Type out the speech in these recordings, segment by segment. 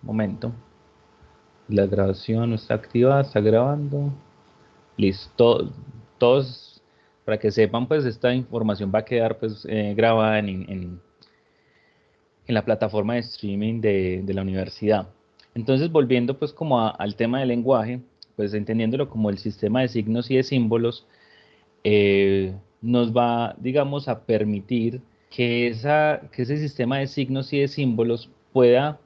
Momento. La grabación no está activada, está grabando. Listo. Todos, para que sepan, pues esta información va a quedar pues grabada en la plataforma de streaming de la universidad. Entonces, volviendo pues como al tema del lenguaje, pues entendiéndolo como el sistema de signos y de símbolos, nos va, digamos, a permitir que ese sistema de signos y de símbolos pueda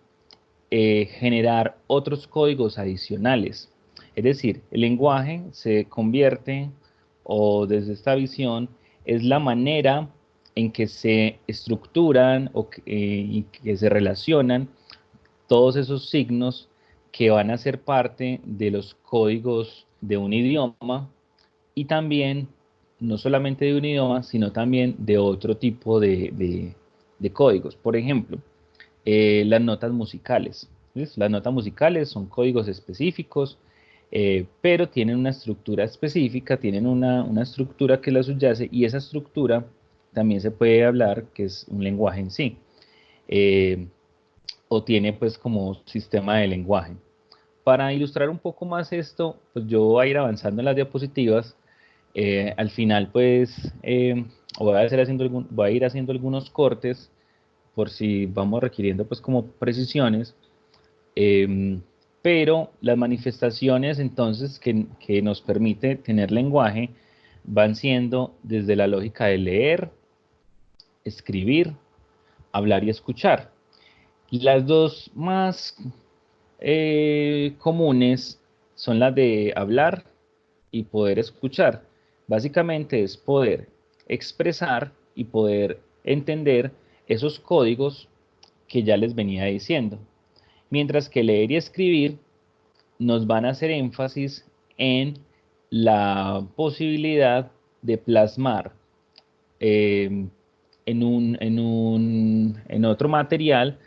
generar otros códigos adicionales. Es decir, el lenguaje se convierte, o desde esta visión, es la manera en que se estructuran y que se relacionan todos esos signos que van a ser parte de los códigos de un idioma y también no solamente de un idioma, sino también de otro tipo de códigos. Por ejemplo, las notas musicales. ¿Listo? Las notas musicales son códigos específicos, pero tienen una estructura específica, tienen una estructura que la subyace y esa estructura también se puede hablar que es un lenguaje en sí, eh, o tiene pues como sistema de lenguaje. Para ilustrar un poco más esto, pues yo voy a ir avanzando en las diapositivas. Al final, pues, voy a ir haciendo algunos cortes por si vamos requiriendo, pues, como precisiones. Eh, pero las manifestaciones, entonces, que nos permite tener lenguaje van siendo desde la lógica de leer, escribir, hablar y escuchar. Las dos más comunes son las de hablar y poder escuchar. Básicamente es poder expresar y poder entender esos códigos que ya les venía diciendo. Mientras que leer y escribir nos van a hacer énfasis en la posibilidad de plasmar eh, en otro material,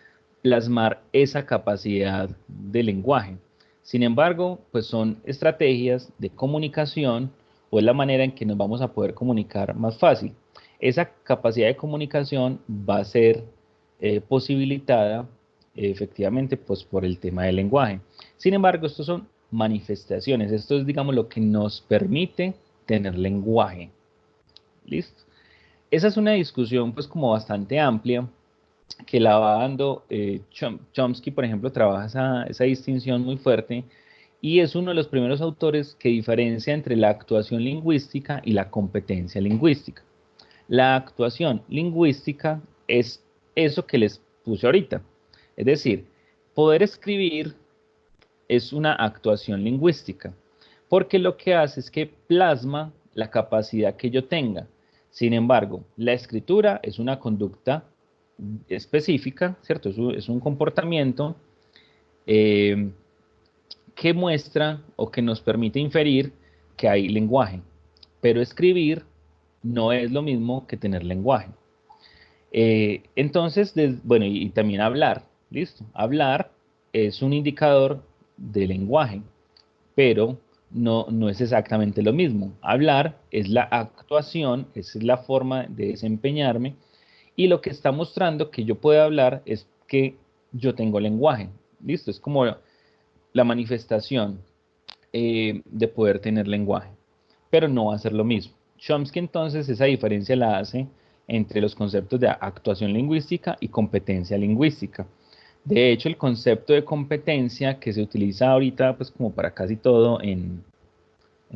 plasmar esa capacidad de lenguaje. Sin embargo, pues son estrategias de comunicación o es la manera en que nos vamos a poder comunicar más fácil. Esa capacidad de comunicación va a ser posibilitada efectivamente pues por el tema del lenguaje. Sin embargo, estos son manifestaciones, esto es digamos lo que nos permite tener lenguaje. ¿Listo? Esa es una discusión pues como bastante amplia que la va dando Chomsky, por ejemplo, trabaja esa distinción muy fuerte y es uno de los primeros autores que diferencia entre la actuación lingüística y la competencia lingüística. La actuación lingüística es eso que les puse ahorita, es decir, poder escribir es una actuación lingüística, porque lo que hace es que plasma la capacidad que yo tenga. Sin embargo, la escritura es una conducta específica, ¿cierto? Es un comportamiento eh, que muestra o que nos permite inferir que hay lenguaje, pero escribir no es lo mismo que tener lenguaje. Entonces, bueno, y también hablar, ¿listo? Hablar es un indicador de lenguaje, pero no es exactamente lo mismo. Hablar es la actuación, es la forma de desempeñarme y lo que está mostrando que yo puedo hablar es que yo tengo lenguaje. Listo, es como la manifestación de poder tener lenguaje, pero no va a ser lo mismo. Chomsky entonces esa diferencia la hace entre los conceptos de actuación lingüística y competencia lingüística. De hecho, el concepto de competencia que se utiliza ahorita pues como para casi todo en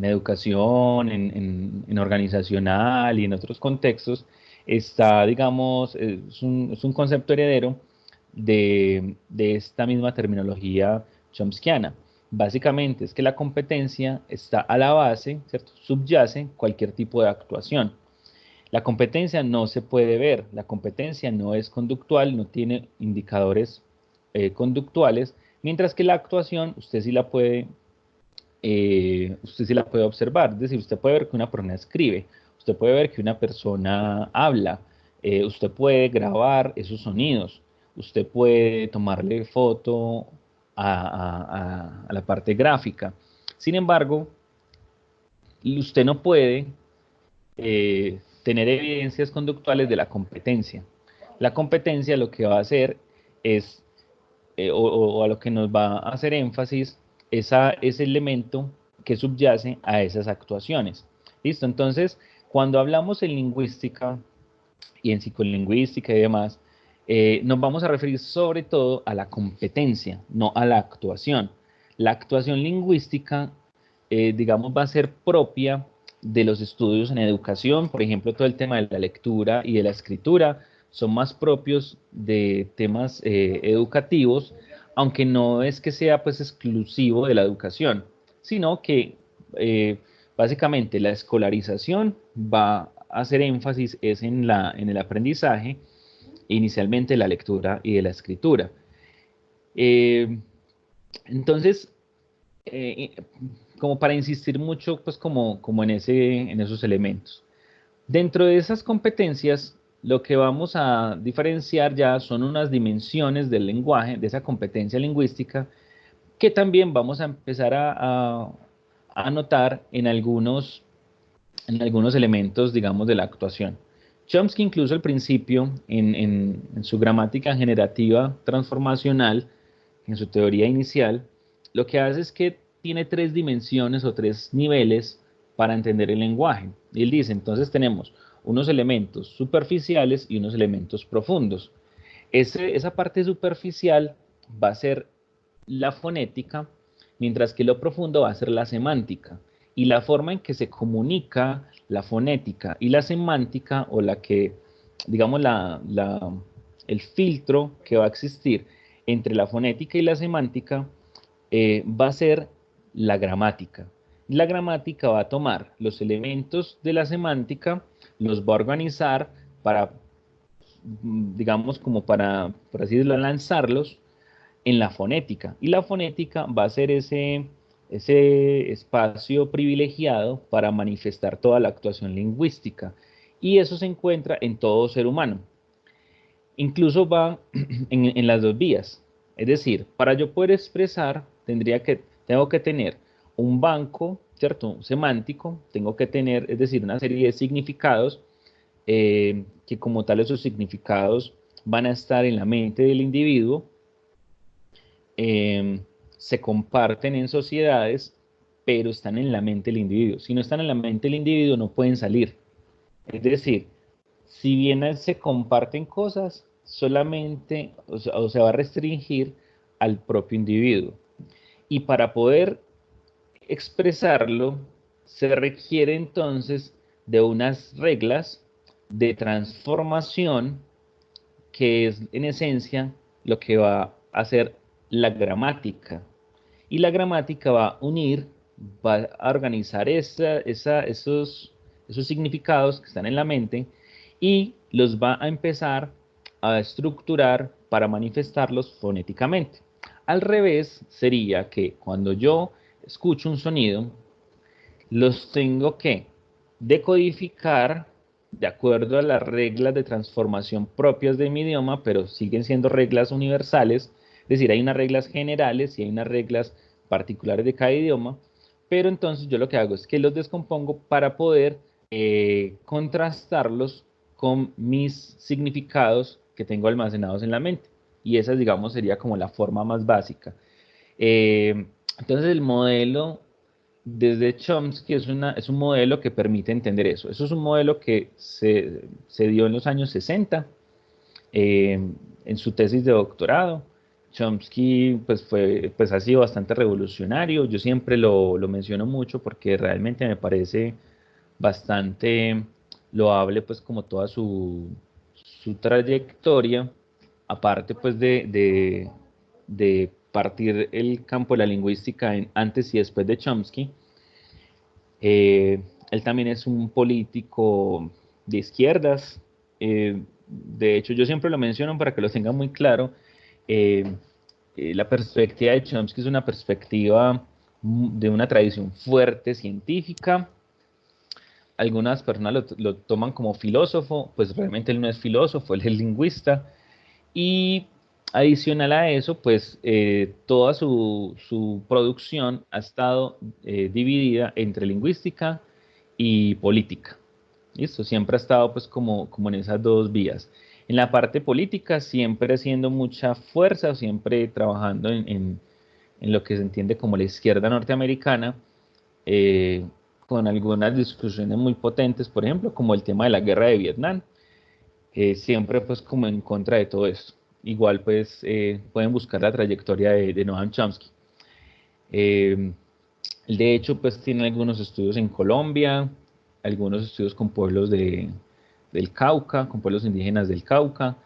educación, en organizacional y en otros contextos, está, digamos, es un concepto heredero de esta misma terminología chomskiana. Básicamente es que la competencia está a la base, ¿cierto? Subyace cualquier tipo de actuación. La competencia no se puede ver, la competencia no es conductual, no tiene indicadores conductuales, mientras que la actuación usted sí la puede observar. Es decir, usted puede ver que una persona escribe, usted puede ver que una persona habla, usted puede grabar esos sonidos, usted puede tomarle foto a la parte gráfica. Sin embargo, usted no puede tener evidencias conductuales de la competencia. La competencia lo que va a hacer es o a lo que nos va a hacer énfasis ese elemento que subyace a esas actuaciones. ¿Listo? Entonces, cuando hablamos en lingüística y en psicolingüística y demás, nos vamos a referir sobre todo a la competencia, no a la actuación. La actuación lingüística, digamos, va a ser propia de los estudios en educación, por ejemplo, todo el tema de la lectura y de la escritura son más propios de temas educativos, aunque no es que sea pues exclusivo de la educación, sino que básicamente la escolarización va a hacer énfasis es en el aprendizaje, inicialmente la lectura y de la escritura. Eh, entonces, eh, como para insistir mucho, pues como en esos elementos. Dentro de esas competencias, lo que vamos a diferenciar ya son unas dimensiones del lenguaje, de esa competencia lingüística, que también vamos a empezar a notar en algunos elementos, digamos, de la actuación. Chomsky incluso al principio, en su gramática generativa transformacional, en su teoría inicial, lo que hace es que tiene tres dimensiones o tres niveles para entender el lenguaje. Y él dice, entonces tenemos unos elementos superficiales y unos elementos profundos. Esa parte superficial va a ser la fonética, mientras que lo profundo va a ser la semántica. Y la forma en que se comunica la fonética y la semántica, o la que, digamos, el filtro que va a existir entre la fonética y la semántica, va a ser la gramática. La gramática va a tomar los elementos de la semántica, los va a organizar para, digamos, como para, por así decirlo, lanzarlos en la fonética. Y la fonética va a ser ese espacio privilegiado para manifestar toda la actuación lingüística. Y eso se encuentra en todo ser humano. Incluso va en las dos vías. Es decir, para yo poder expresar, tengo que tener un banco, ¿cierto? Semántico, tengo que tener, es decir, una serie de significados, que como tal esos significados van a estar en la mente del individuo, eh, se comparten en sociedades, pero están en la mente del individuo. Si no están en la mente del individuo, no pueden salir. Es decir, si bien se comparten cosas, solamente o se va a restringir al propio individuo. Y para poder expresarlo, se requiere entonces de unas reglas de transformación, que es en esencia lo que va a hacer la gramática. Y la gramática va a unir, va a organizar esos significados que están en la mente y los va a empezar a estructurar para manifestarlos fonéticamente. Al revés sería que cuando yo escucho un sonido, los tengo que decodificar de acuerdo a las reglas de transformación propias de mi idioma, pero siguen siendo reglas universales, es decir, hay unas reglas generales y hay unas reglas particulares de cada idioma, pero entonces yo lo que hago es que los descompongo para poder contrastarlos con mis significados que tengo almacenados en la mente. Y esa, digamos, sería como la forma más básica. Eh, entonces el modelo desde Chomsky es un modelo que permite entender eso. Eso es un modelo que se dio en los años 60, eh, en su tesis de doctorado. Chomsky pues ha sido bastante revolucionario. Yo siempre lo menciono mucho porque realmente me parece bastante loable, pues como toda su trayectoria, aparte pues de partir el campo de la lingüística en antes y después de Chomsky. Él también es un político de izquierdas. De hecho, yo siempre lo menciono para que lo tenga muy claro. eh, la perspectiva de Chomsky es una perspectiva de una tradición fuerte científica. Algunas personas lo toman como filósofo, pues realmente él no es filósofo, él es lingüista. Y adicional a eso, pues toda su producción ha estado dividida entre lingüística y política. ¿Listo? Siempre ha estado pues como en esas dos vías. En la parte política, siempre haciendo mucha fuerza, siempre trabajando en lo que se entiende como la izquierda norteamericana, eh, con algunas discusiones muy potentes, por ejemplo, como el tema de la guerra de Vietnam, siempre pues como en contra de todo esto. Igual pues pueden buscar la trayectoria de Noam Chomsky. Eh, de hecho pues tiene algunos estudios en Colombia, algunos estudios con pueblos del Cauca, con pueblos indígenas del Cauca,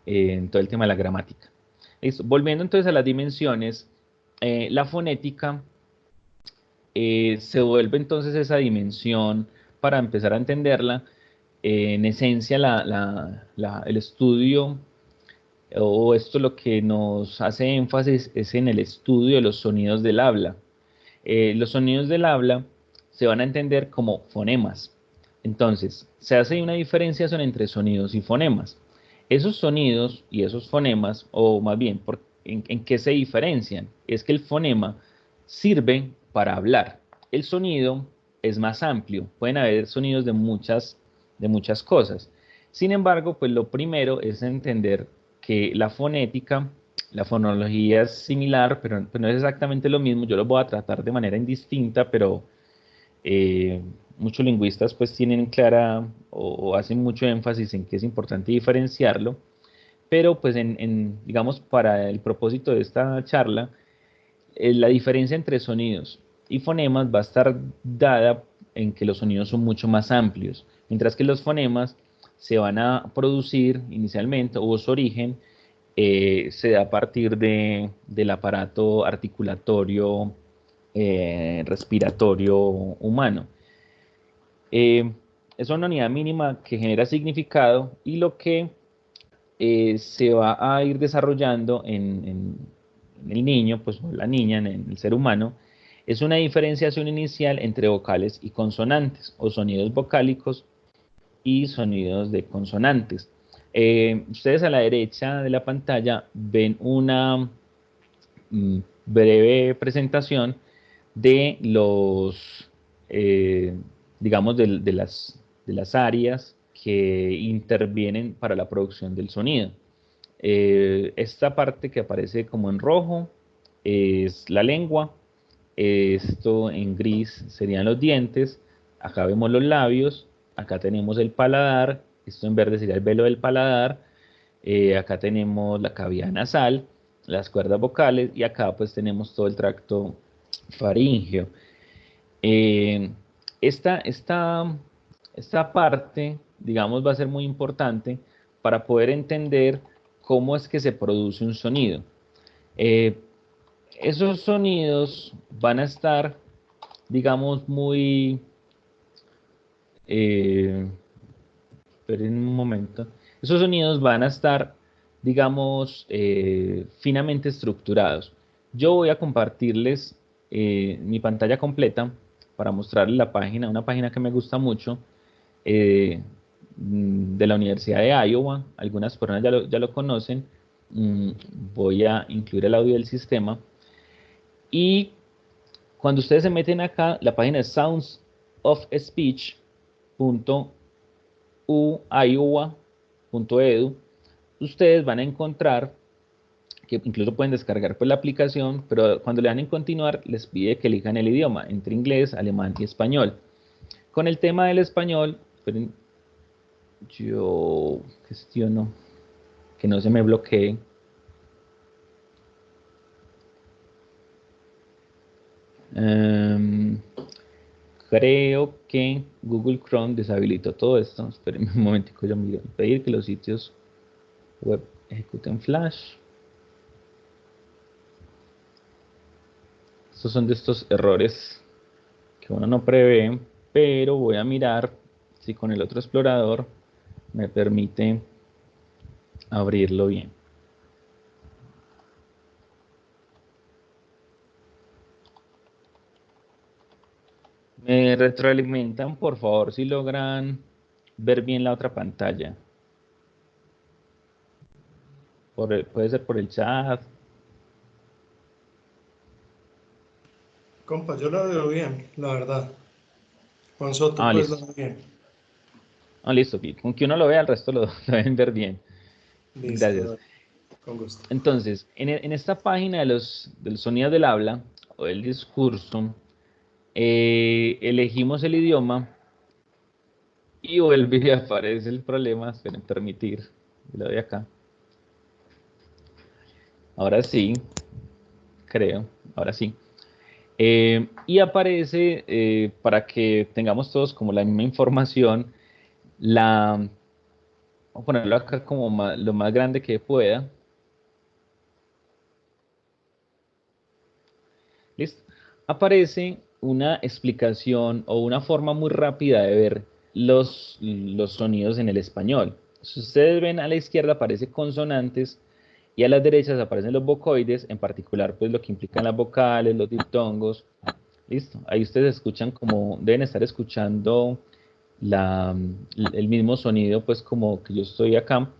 en todo el tema de la gramática. Listo. Volviendo entonces a las dimensiones, la fonética se vuelve entonces esa dimensión para empezar a entenderla. En esencia, el estudio, o esto lo que nos hace énfasis es en el estudio de los sonidos del habla. Los sonidos del habla se van a entender como fonemas. Entonces, se hace una diferenciación entre sonidos y fonemas. Esos sonidos y esos fonemas, o más bien, ¿en qué se diferencian? Es que el fonema sirve para hablar. El sonido es más amplio. Pueden haber sonidos de muchas cosas. Sin embargo, pues lo primero es entender que la fonética, la fonología es similar, pero no es exactamente lo mismo. Yo lo voy a tratar de manera indistinta, pero muchos lingüistas pues tienen clara o hacen mucho énfasis en que es importante diferenciarlo. Pero pues digamos, para el propósito de esta charla, la diferencia entre sonidos y fonemas va a estar dada en que los sonidos son mucho más amplios, mientras que los fonemas se van a producir inicialmente, o su origen se da a partir del aparato articulatorio respiratorio humano. Eh, es una unidad mínima que genera significado y lo que se va a ir desarrollando en el niño, pues o la niña, en el ser humano, es una diferenciación inicial entre vocales y consonantes, o sonidos vocálicos y sonidos de consonantes. Ustedes a la derecha de la pantalla ven una breve presentación de los, digamos, de las áreas que intervienen para la producción del sonido. Esta parte que aparece como en rojo es la lengua, esto en gris serían los dientes, acá vemos los labios, acá tenemos el paladar, esto en verde sería el velo del paladar, acá tenemos la cavidad nasal, las cuerdas vocales y acá pues tenemos todo el tracto faríngeo. Eh, esta, esta, esta parte, digamos, va a ser muy importante para poder entender cómo es que se produce un sonido. Eh, Esos sonidos van a estar, digamos, muy... esperen un momento. Esos sonidos van a estar, digamos, finamente estructurados. Yo voy a compartirles mi pantalla completa para mostrarles la página, una página que me gusta mucho, eh, de la Universidad de Iowa. Algunas personas ya lo conocen. Voy a incluir el audio del sistema. Y cuando ustedes se meten acá, la página es soundsofspeech.uiowa.edu. Ustedes van a encontrar que incluso pueden descargar pues la aplicación, pero cuando le dan en continuar les pide que elijan el idioma entre inglés, alemán y español. Con el tema del español, esperen, yo gestiono que no se me bloquee. Um, Creo que Google Chrome deshabilitó todo esto. Espérenme un momentico, yo miro. Pedir que los sitios web ejecuten Flash. Estos son de estos errores que uno no prevé, pero voy a mirar si con el otro explorador me permite abrirlo bien. Me retroalimentan, por favor, si logran ver bien la otra pantalla. Puede ser por el chat. Compa, yo lo veo bien, la verdad. Juan Soto, Ah, pues lo listo. veo bien. Ah, listo. Con que uno lo vea, el resto lo deben ver bien. Listo, Gracias. dale, con gusto. Entonces, en esta página del sonido del habla o del discurso, elegimos el idioma y vuelve y aparece el problema. Esperen, permitir. Le doy acá. Ahora sí, creo. Ahora sí. Y aparece, para que tengamos todos como la misma información, voy a ponerlo acá como lo más grande que pueda. ¿Listo? Aparece una explicación o una forma muy rápida de ver los sonidos en el español. Si ustedes ven, a la izquierda aparece consonantes y a las derechas aparecen los vocoides, en particular pues lo que implican las vocales, los diptongos. Listo. Ahí ustedes escuchan como, deben estar escuchando la, el mismo sonido pues como que yo estoy acá.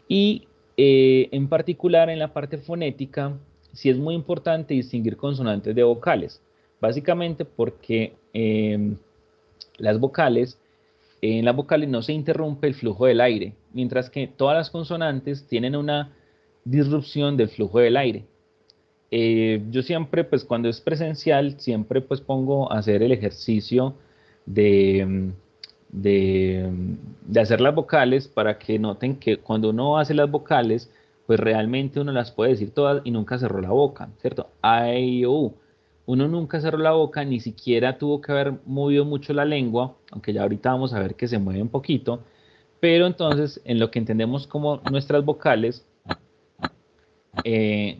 Y en particular en la parte fonética, sí es muy importante distinguir consonantes de vocales, básicamente porque en las vocales no se interrumpe el flujo del aire, mientras que todas las consonantes tienen una disrupción del flujo del aire. Yo siempre, pues cuando es presencial, siempre pues pongo a hacer el ejercicio de, de, de hacer las vocales para que noten que cuando uno hace las vocales, pues realmente uno las puede decir todas y nunca cerró la boca, ¿cierto? A, E, I, O, U. Uno nunca cerró la boca, ni siquiera tuvo que haber movido mucho la lengua, aunque ya ahorita vamos a ver que se mueve un poquito, pero entonces en lo que entendemos como nuestras vocales, eh,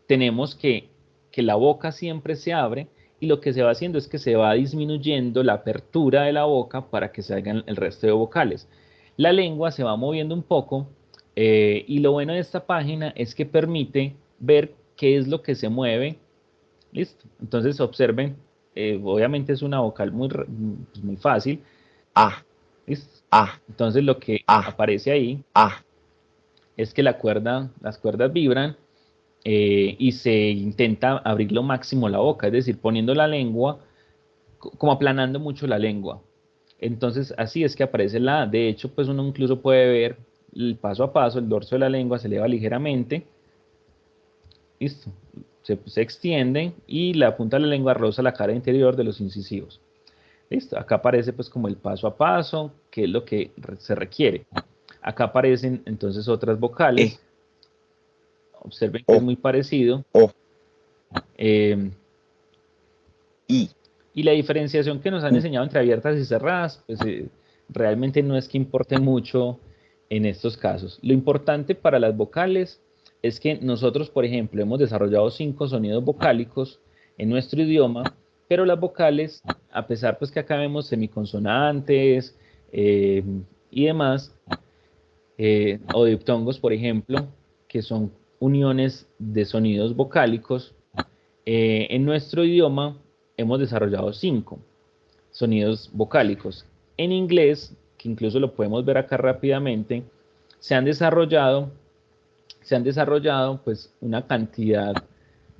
tenemos que la boca siempre se abre y lo que se va haciendo es que se va disminuyendo la apertura de la boca para que se hagan el resto de vocales. La lengua se va moviendo un poco, y lo bueno de esta página es que permite ver qué es lo que se mueve. Listo. Entonces observen, obviamente es una vocal pues, muy fácil. A, ¿Listo? A, Entonces lo que A, aparece ahí A, es que las cuerdas vibran, y se intenta abrir lo máximo la boca, es decir, poniendo la lengua, como aplanando mucho la lengua. Entonces, así es que aparece la A. De hecho, pues uno incluso puede ver el paso a paso, el dorso de la lengua se eleva ligeramente, listo, se extiende y la punta de la lengua roza la cara interior de los incisivos. Listo, acá aparece pues como el paso a paso, que es lo que se requiere. Acá aparecen entonces otras E, vocales, observen que es O, muy parecido. O, Eh, I, Y la diferenciación que nos han U, enseñado entre abiertas y cerradas, pues realmente no es que importe mucho en estos casos. Lo importante para las vocales es que nosotros, por ejemplo, hemos desarrollado 5 sonidos vocálicos en nuestro idioma, pero las vocales, a pesar pues que acá vemos semiconsonantes, eh, y demás, o diptongos, por ejemplo, que son uniones de sonidos vocálicos, en nuestro idioma hemos desarrollado 5 sonidos vocálicos. En inglés, que incluso lo podemos ver acá rápidamente, se han desarrollado, se han desarrollado pues una cantidad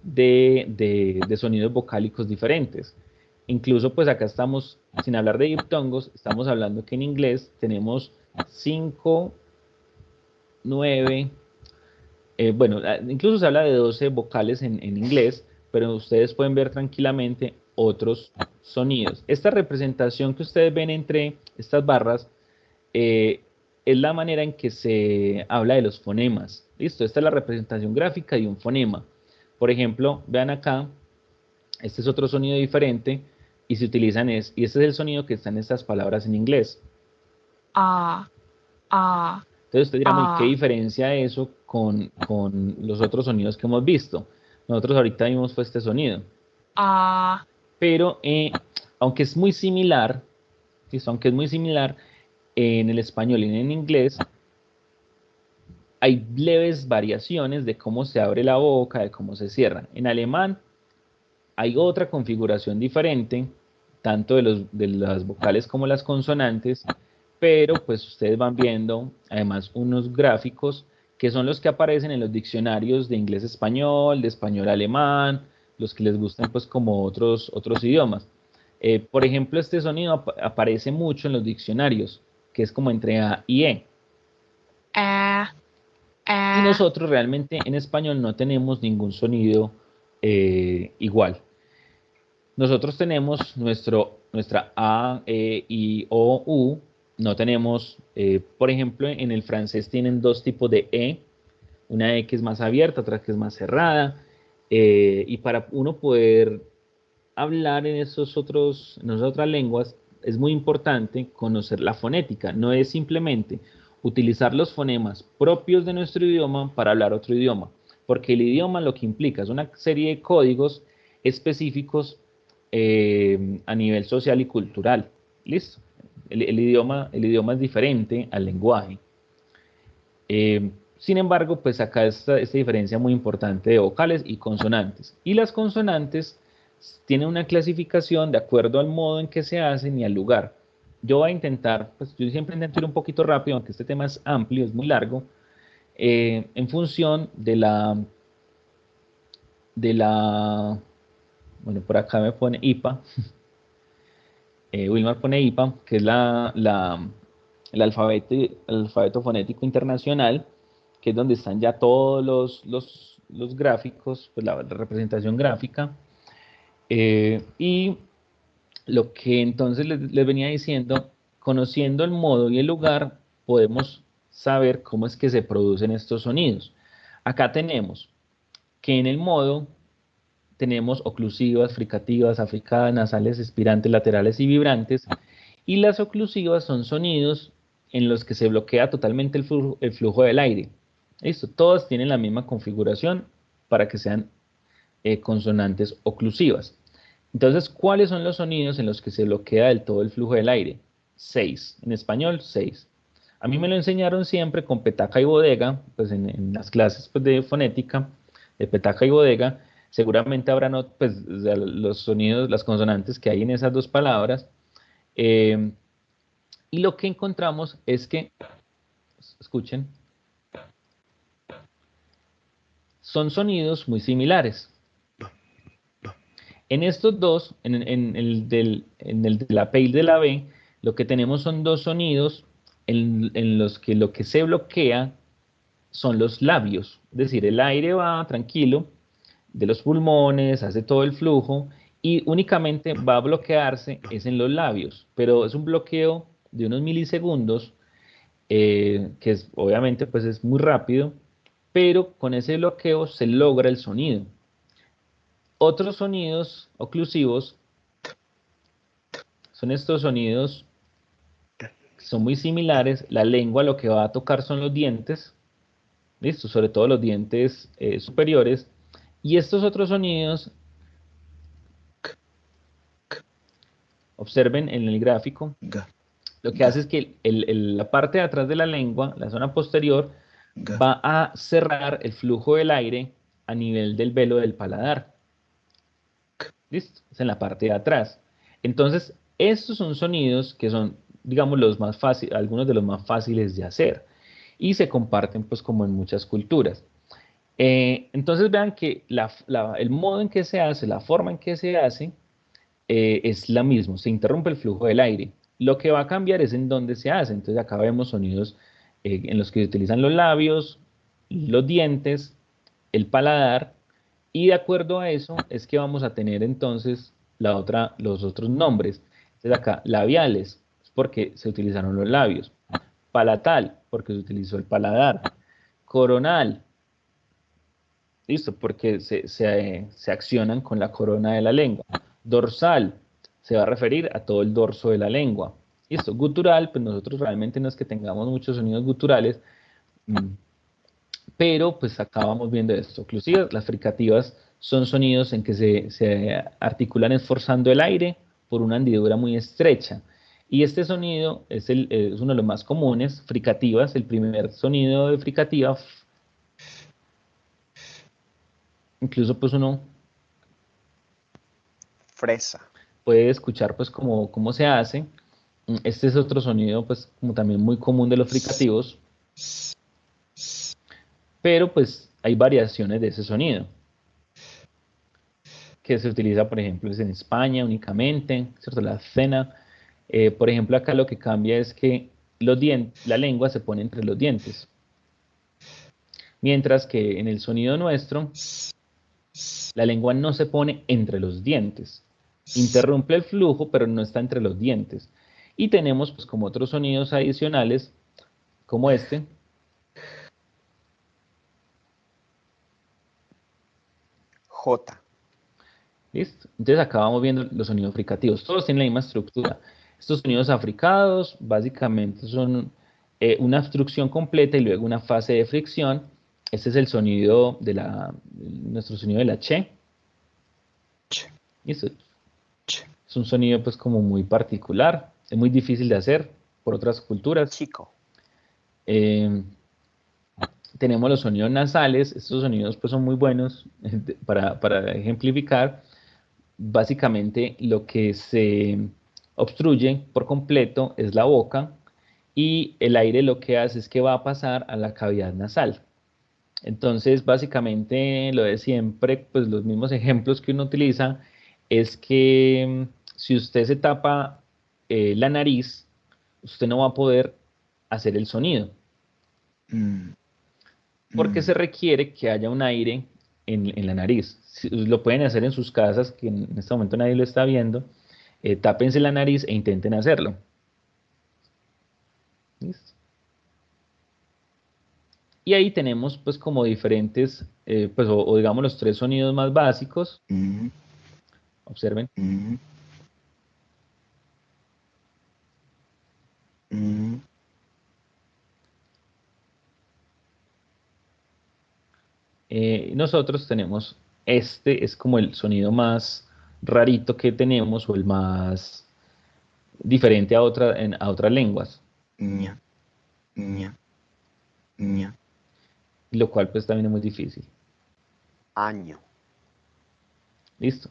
de sonidos vocálicos diferentes. Incluso pues acá estamos, sin hablar de diptongos, estamos hablando que en inglés tenemos 5, 9, bueno, incluso se habla de 12 vocales en inglés, pero ustedes pueden ver tranquilamente otros sonidos. Esta representación que ustedes ven entre estas barras, eh, es la manera en que se habla de los fonemas. Listo, esta es la representación gráfica de un fonema. Por ejemplo, vean acá, este es otro sonido diferente y se utilizan y este es el sonido que está en estas palabras en inglés. A, A, Entonces usted dirá, ¿y qué A, diferencia eso con los otros sonidos que hemos visto? Nosotros ahorita vimos fue este sonido, A, pero aunque es muy similar, ¿listo? Aunque es muy similar en el español y en el inglés, hay leves variaciones de cómo se abre la boca, de cómo se cierra. En alemán hay otra configuración diferente, tanto de las vocales como las consonantes, pero pues ustedes van viendo además unos gráficos que son los que aparecen en los diccionarios de inglés-español, de español-alemán, los que les gustan pues como otros idiomas. Por ejemplo, este sonido aparece mucho en los diccionarios, que es como entre A y E. E, Y nosotros realmente en español no tenemos ningún sonido igual. Nosotros tenemos nuestra A, E, I, O, U. No tenemos, por ejemplo, en el francés tienen dos tipos de E. Una E que es más abierta, otra que es más cerrada. Y para uno poder hablar en en esas otras lenguas, es muy importante conocer la fonética. No es simplemente utilizar los fonemas propios de nuestro idioma para hablar otro idioma, porque el idioma lo que implica es una serie de códigos específicos a nivel social y cultural. ¿Listo? El idioma es diferente al lenguaje. Sin embargo, pues acá esta diferencia muy importante de vocales y consonantes. Y las consonantes tienen una clasificación de acuerdo al modo en que se hacen y al lugar. Yo voy a intentar, pues yo siempre intento ir un poquito rápido, aunque este tema es amplio, es muy largo, en función bueno, por acá me pone IPA, Wilmar pone IPA, que es el alfabeto fonético internacional, que es donde están ya todos los gráficos, pues la representación gráfica. Y lo que entonces les venía diciendo, conociendo el modo y el lugar, podemos saber cómo es que se producen estos sonidos. Acá tenemos que en el modo tenemos oclusivas, fricativas, africadas, nasales, expirantes, laterales y vibrantes. Y las oclusivas son sonidos en los que se bloquea totalmente el flujo del aire. Listo, todas tienen la misma configuración para que sean consonantes oclusivas. Entonces, ¿cuáles son los sonidos en los que se bloquea del todo el flujo del aire? 6. En español, 6. A mí me lo enseñaron siempre con petaca y bodega, pues en las clases pues, de fonética, de petaca y bodega, seguramente habrán pues, los sonidos, las consonantes que hay en esas dos palabras. Y lo que encontramos es que, escuchen, son sonidos muy similares. En estos dos, en el de la P y de la B, lo que tenemos son dos sonidos en los que lo que se bloquea son los labios. Es decir, el aire va tranquilo de los pulmones, hace todo el flujo y únicamente va a bloquearse es en los labios, pero es un bloqueo de unos milisegundos que es, obviamente pues es muy rápido, pero con ese bloqueo se logra el sonido. Otros sonidos oclusivos son estos sonidos que son muy similares. La lengua lo que va a tocar son los dientes, ¿listo? Sobre todo los dientes superiores. Y estos otros sonidos, observen en el gráfico, lo que hace es que la parte de atrás de la lengua, la zona posterior, va a cerrar el flujo del aire a nivel del velo del paladar. ¿Listo? Es en la parte de atrás. Entonces, estos son sonidos que son, digamos, los más fáciles, algunos de los más fáciles de hacer. Y se comparten, pues, como en muchas culturas. Entonces, vean que el modo en que se hace, la forma en que se hace, es la misma. Se interrumpe el flujo del aire. Lo que va a cambiar es en dónde se hace. Entonces, acá vemos sonidos en los que se utilizan los labios, los dientes, el paladar, y de acuerdo a eso es que vamos a tener entonces los otros nombres. Entonces acá, labiales, porque se utilizaron los labios. Palatal, porque se utilizó el paladar. Coronal, listo, porque se accionan con la corona de la lengua. Dorsal, se va a referir a todo el dorso de la lengua. Listo, gutural, pues nosotros realmente no es que tengamos muchos sonidos guturales, pero pues acá vamos viendo esto. Oclusivas, las fricativas son sonidos en que se articulan esforzando el aire por una hendidura muy estrecha. Y este sonido es uno de los más comunes, fricativas, el primer sonido de fricativa, incluso pues uno Fresa. puede escuchar pues cómo se hace. Este es otro sonido pues como también muy común de los fricativos, pero pues hay variaciones de ese sonido que se utiliza, por ejemplo, es en España únicamente, ¿cierto? La cena. Por ejemplo, acá lo que cambia es que la lengua se pone entre los dientes. Mientras que en el sonido nuestro, la lengua no se pone entre los dientes. Interrumpe el flujo, pero no está entre los dientes. Y tenemos pues como otros sonidos adicionales, como este. J. ¿Listo? Entonces acá vamos viendo los sonidos fricativos. Todos tienen la misma estructura. Estos sonidos africados básicamente son una obstrucción completa y luego una fase de fricción. Este es el sonido de nuestro sonido de la che. Ch. ¿Listo? Ch. Es un sonido pues como muy particular. Es muy difícil de hacer por otras culturas. Chico. Tenemos los sonidos nasales. Estos sonidos pues son muy buenos para ejemplificar. Básicamente lo que se obstruye por completo es la boca y el aire lo que hace es que va a pasar a la cavidad nasal. Entonces, básicamente lo de siempre, pues los mismos ejemplos que uno utiliza es que si usted se tapa la nariz, usted no va a poder hacer el sonido, porque se requiere que haya un aire en la nariz. Lo pueden hacer en sus casas, que en este momento nadie lo está viendo, tápense la nariz e intenten hacerlo. ¿Listo? Y ahí tenemos pues como diferentes, pues o digamos los tres sonidos más básicos. Observen. Nosotros tenemos, este es como el sonido más rarito que tenemos o el más diferente a otras lenguas. Ña. Ña. Ña. Lo cual pues también es muy difícil. Año. Listo.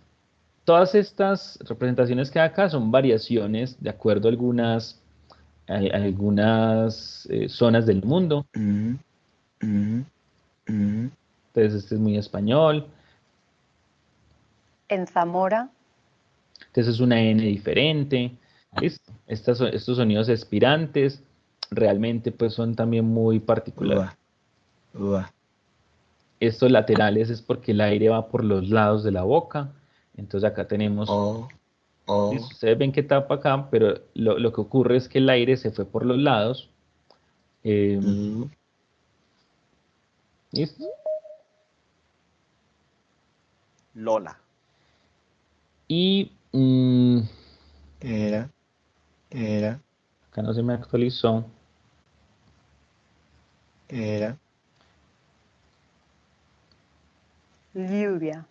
Todas estas representaciones que hay acá son variaciones de acuerdo a algunas zonas del mundo. Entonces este es muy español. En Zamora. Entonces es una N diferente. ¿Listo? Estos sonidos expirantes realmente pues son también muy particulares. Estos laterales es porque el aire va por los lados de la boca. Entonces acá tenemos... ¿listo? Ustedes ven que tapa acá, pero lo que ocurre es que el aire se fue por los lados. ¿Listo? Lola. Y Era. acá no se me actualizó. Era. Lluvia.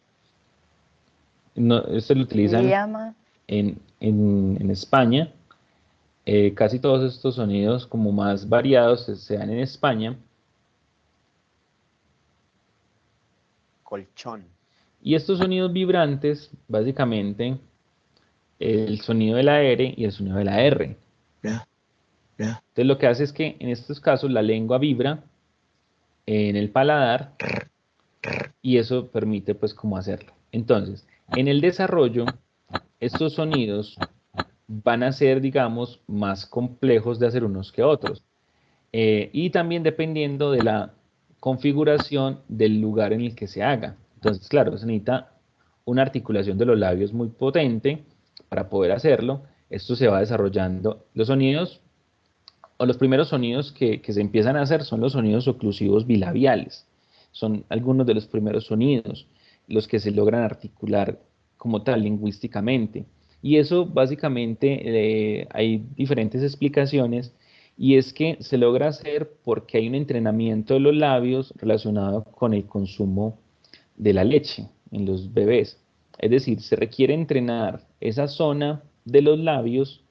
No, esto lo utilizan Llama. en España. Casi todos estos sonidos como más variados se dan en España. Colchón. Y estos sonidos vibrantes, básicamente, el sonido de la R y el sonido de la R. Entonces lo que hace es que en estos casos la lengua vibra en el paladar y eso permite pues como hacerlo. Entonces, en el desarrollo, estos sonidos van a ser, digamos, más complejos de hacer unos que otros. Y también dependiendo de la configuración del lugar en el que se haga. Entonces, claro, se necesita una articulación de los labios muy potente para poder hacerlo. Esto se va desarrollando. Los sonidos, o los primeros sonidos que se empiezan a hacer son los sonidos oclusivos bilabiales. Son algunos de los primeros sonidos, los que se logran articular como tal lingüísticamente. Y eso básicamente hay diferentes explicaciones y es que se logra hacer porque hay un entrenamiento de los labios relacionado con el consumo de la leche en los bebés. Es decir, se requiere entrenar esa zona de los labios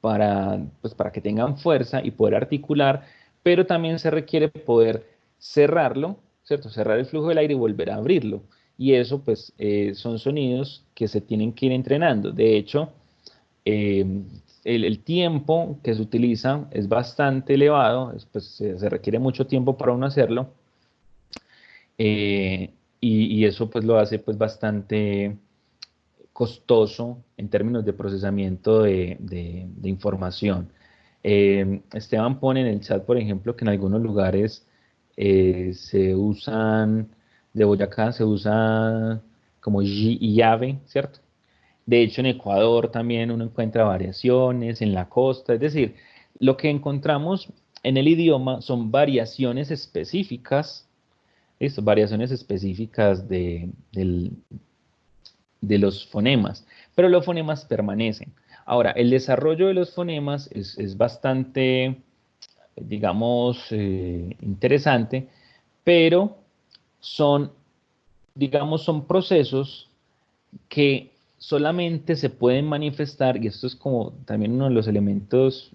pues para que tengan fuerza y poder articular, pero también se requiere poder cerrarlo, ¿cierto? Cerrar el flujo del aire y volver a abrirlo. Y eso pues son sonidos que se tienen que ir entrenando. De hecho, el tiempo que se utiliza es bastante elevado, pues, se requiere mucho tiempo para uno hacerlo, y eso pues lo hace pues bastante costoso en términos de procesamiento de información. Esteban pone en el chat, por ejemplo, que en algunos lugares se usan, de Boyacá se usa como y ave, ¿cierto? De hecho, en Ecuador también uno encuentra variaciones, en la costa, es decir, lo que encontramos en el idioma son variaciones específicas, ¿listo? Variaciones específicas de los fonemas, pero los fonemas permanecen. Ahora, el desarrollo de los fonemas es bastante, digamos, interesante, pero son, digamos, son procesos que solamente se pueden manifestar, y esto es como también uno de los elementos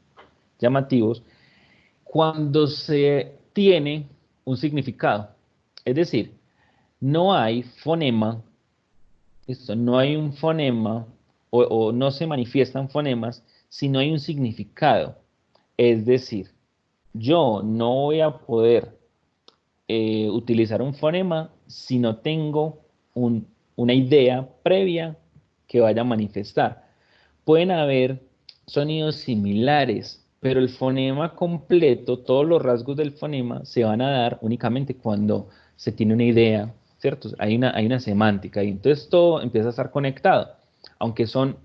llamativos, cuando se tiene un significado. Es decir, no hay fonema, esto, no hay un fonema o no se manifiestan fonemas si no hay un significado. Es decir, yo no voy a poder utilizar un fonema si no tengo una idea previa que vaya a manifestar. Pueden haber sonidos similares, pero el fonema completo, todos los rasgos del fonema se van a dar únicamente cuando se tiene una idea, ¿cierto? Hay una semántica y entonces todo empieza a estar conectado. Aunque son,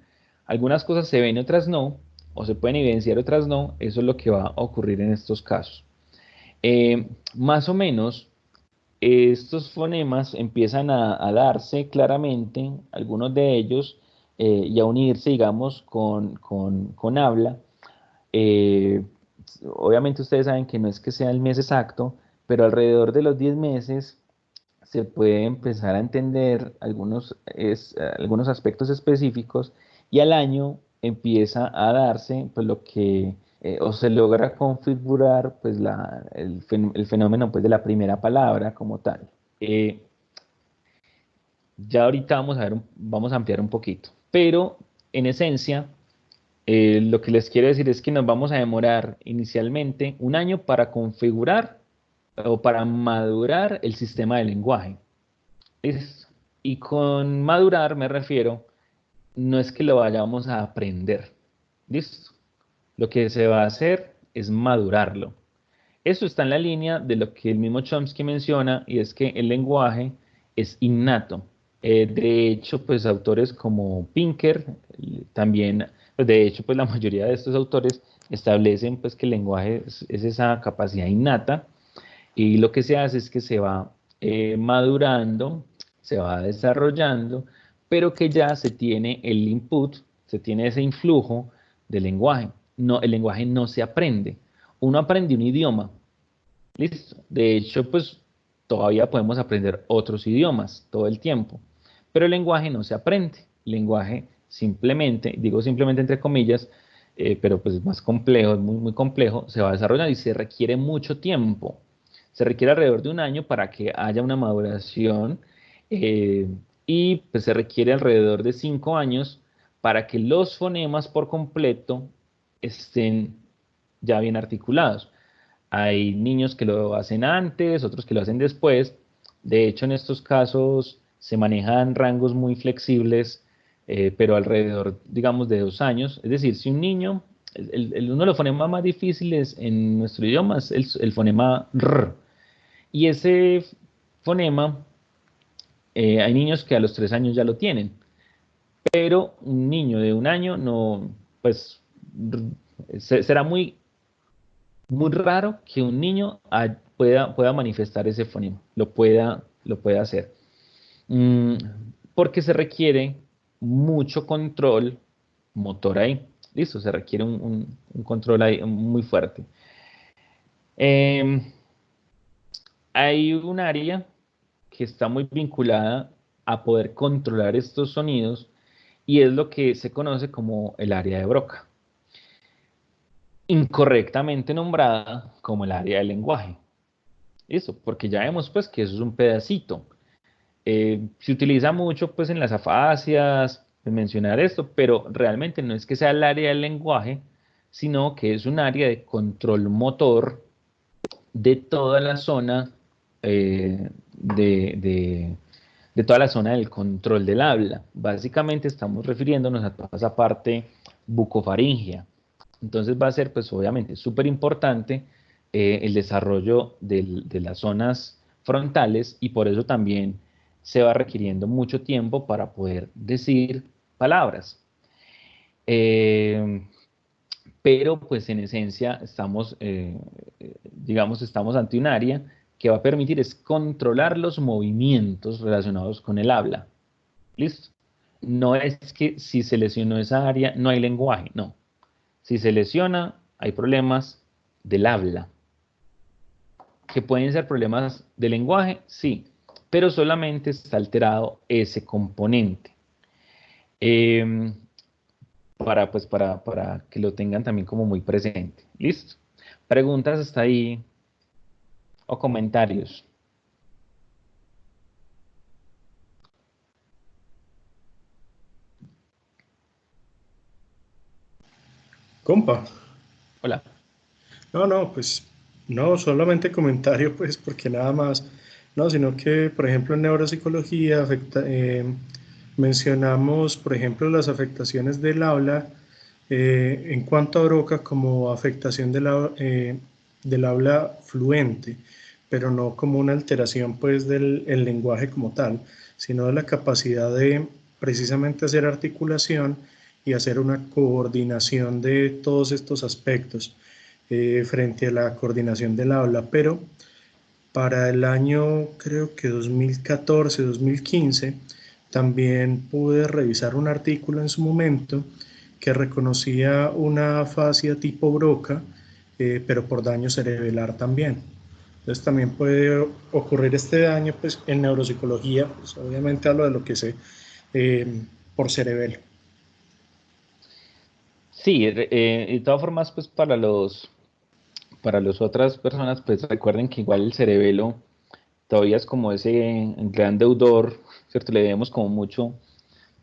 algunas cosas se ven y otras no, o se pueden evidenciar otras no, eso es lo que va a ocurrir en estos casos. Más o menos, estos fonemas empiezan a darse claramente, algunos de ellos, y a unirse, digamos, con habla. Eh, Obviamente ustedes saben que no es que sea el mes exacto, pero alrededor de los 10 meses se puede empezar a entender algunos aspectos específicos y al año empieza a darse pues, lo que o se logra configurar pues, el fenómeno pues, de la primera palabra como tal. Ya ahorita vamos a ver, vamos a ampliar un poquito, pero en esencia lo que les quiero decir es que nos vamos a demorar inicialmente un año para configurar o para madurar el sistema de lenguaje. ¿Listo? Y con madurar me refiero, no es que lo vayamos a aprender. ¿Listo? Lo que se va a hacer es madurarlo. Eso está en la línea de lo que el mismo Chomsky menciona, y es que el lenguaje es innato. De hecho, pues autores como Pinker, también, pues de hecho, pues la mayoría de estos autores establecen pues que el lenguaje es esa capacidad innata, y lo que se hace es que se va madurando, se va desarrollando, pero que ya se tiene el input, se tiene ese influjo del lenguaje. No, el lenguaje no se aprende. Uno aprende un idioma, listo. De hecho, pues todavía podemos aprender otros idiomas todo el tiempo, pero el lenguaje no se aprende. El lenguaje simplemente, digo simplemente entre comillas, pero pues es más complejo, es muy, muy complejo, se va a desarrollar y se requiere mucho tiempo. Se requiere alrededor de un año para que haya una maduración eh, y pues se requiere alrededor de 5 años para que los fonemas por completo estén ya bien articulados. Hay niños que lo hacen antes, otros que lo hacen después. De hecho, en estos casos se manejan rangos muy flexibles, pero alrededor, digamos, de 2 años. Es decir, si un niño, uno de los fonemas más difíciles en nuestro idioma es el fonema R. Y ese fonema, hay niños que a los 3 años ya lo tienen, pero un niño de un año no, pues será muy, muy raro que un niño pueda manifestar ese fonema, lo pueda hacer. Mm, Porque se requiere mucho control motor ahí. Listo, se requiere un control ahí muy fuerte. Eh, Hay un área que está muy vinculada a poder controlar estos sonidos y es lo que se conoce como el área de Broca, incorrectamente nombrada como el área del lenguaje. Eso, porque ya vemos pues que eso es un pedacito. Se utiliza mucho pues en las afasias, en mencionar esto, pero realmente no es que sea el área del lenguaje, sino que es un área de control motor de toda la zona de toda la zona del control del habla. Básicamente estamos refiriéndonos a toda esa parte bucofaringea. Entonces va a ser pues obviamente súper importante el desarrollo de las zonas frontales y por eso también se va requiriendo mucho tiempo para poder decir palabras. Eh, pero pues en esencia estamos, digamos, estamos ante un área que va a permitir es controlar los movimientos relacionados con el habla. ¿Listo? No es que si se lesionó esa área no hay lenguaje, no. Si se lesiona hay problemas del habla. ¿Que pueden ser problemas de lenguaje? Sí, pero solamente está alterado ese componente. Eh, para que lo tengan también como muy presente. ¿Listo? ¿Preguntas hasta ahí o comentarios? Compa. Hola. No, no, pues no, solamente comentario, pues porque nada más, no, sino que, por ejemplo, en neuropsicología mencionamos, por ejemplo, las afectaciones del habla en cuanto a Broca como afectación del habla fluente, pero no como una alteración, pues, del el lenguaje como tal, sino de la capacidad de precisamente hacer articulación y hacer una coordinación de todos estos aspectos frente a la coordinación del habla, pero para el año creo que 2014-2015 también pude revisar un artículo en su momento que reconocía una afasia tipo Broca, pero por daño cerebelar también. Entonces también puede ocurrir este daño pues, en neuropsicología, pues, obviamente hablo de lo que sé eh, por cerebelo. Sí, de todas formas, pues para las otras personas, pues recuerden que igual el cerebelo todavía es como ese gran deudor, ¿cierto? Le debemos como mucho,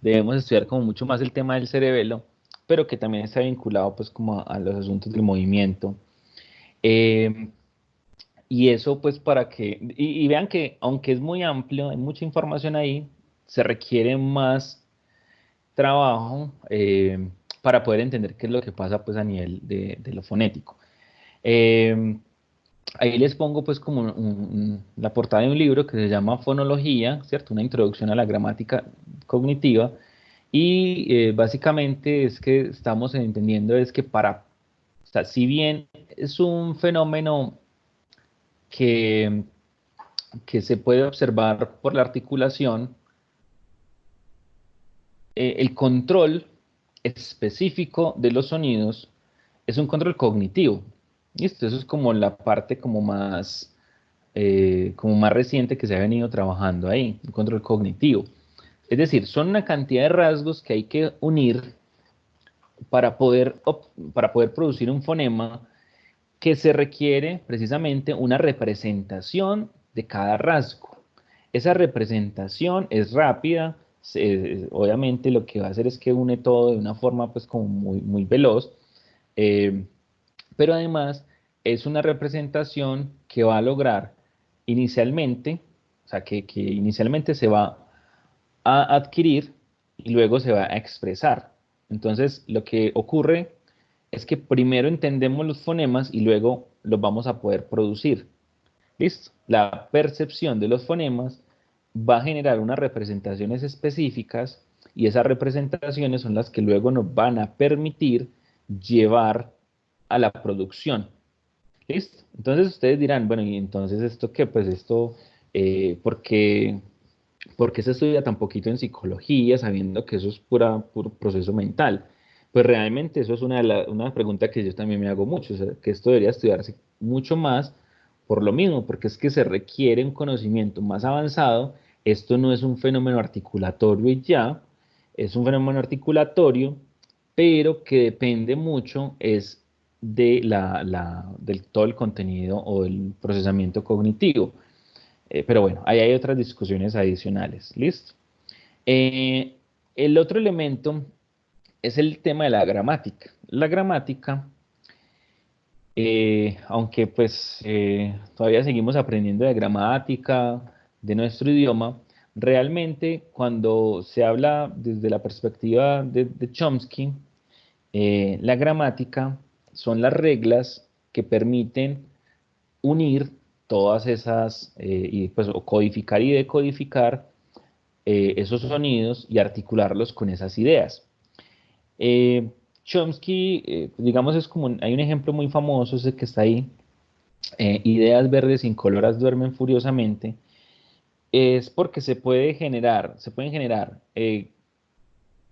debemos estudiar como mucho más el tema del cerebelo, pero que también está vinculado pues como a los asuntos del movimiento. Eh, y eso pues para que, y vean que aunque es muy amplio, hay mucha información ahí, se requiere más trabajo para poder entender qué es lo que pasa pues a nivel de lo fonético. Eh, Ahí les pongo pues como la portada de un libro que se llama Fonología, ¿cierto? Una introducción a la gramática cognitiva. Y básicamente es que estamos entendiendo es que o sea, si bien es un fenómeno que, que se puede observar por la articulación, el control específico de los sonidos es un control cognitivo. ¿Listo? Eso es como la parte como más reciente que se ha venido trabajando ahí, un control cognitivo. Es decir, son una cantidad de rasgos que hay que unir para poder producir un fonema que se requiere precisamente una representación de cada rasgo. Esa representación es rápida, obviamente lo que va a hacer es que une todo de una forma pues como muy veloz, eh, pero además es una representación que va a lograr inicialmente, o sea, que inicialmente se va a adquirir y luego se va a expresar. Entonces, lo que ocurre es que primero entendemos los fonemas y luego los vamos a poder producir. ¿Listo? La percepción de los fonemas va a generar unas representaciones específicas y esas representaciones son las que luego nos van a permitir llevar a la producción. ¿Listo? Entonces ustedes dirán, bueno, ¿y entonces esto qué? Pues esto, ¿por qué se estudia tan poquito en psicología sabiendo que eso es puro proceso mental? Pues realmente eso es una pregunta que yo también me hago mucho, o sea, que esto debería estudiarse mucho más por lo mismo, porque es que se requiere un conocimiento más avanzado. Esto no es un fenómeno articulatorio y ya, es un fenómeno articulatorio, pero que depende mucho es del todo el contenido o del procesamiento cognitivo. Pero bueno, ahí hay otras discusiones adicionales. ¿Listo? Eh, el otro elemento es el tema de la gramática. La gramática, aunque pues todavía seguimos aprendiendo de gramática de nuestro idioma, realmente cuando se habla desde la perspectiva de Chomsky, la gramática son las reglas que permiten unir todas esas, y pues o codificar y decodificar esos sonidos y articularlos con esas ideas. Chomsky, digamos, es como, hay un ejemplo muy famoso, ese que está ahí, ideas verdes incoloras duermen furiosamente, es porque se pueden generar,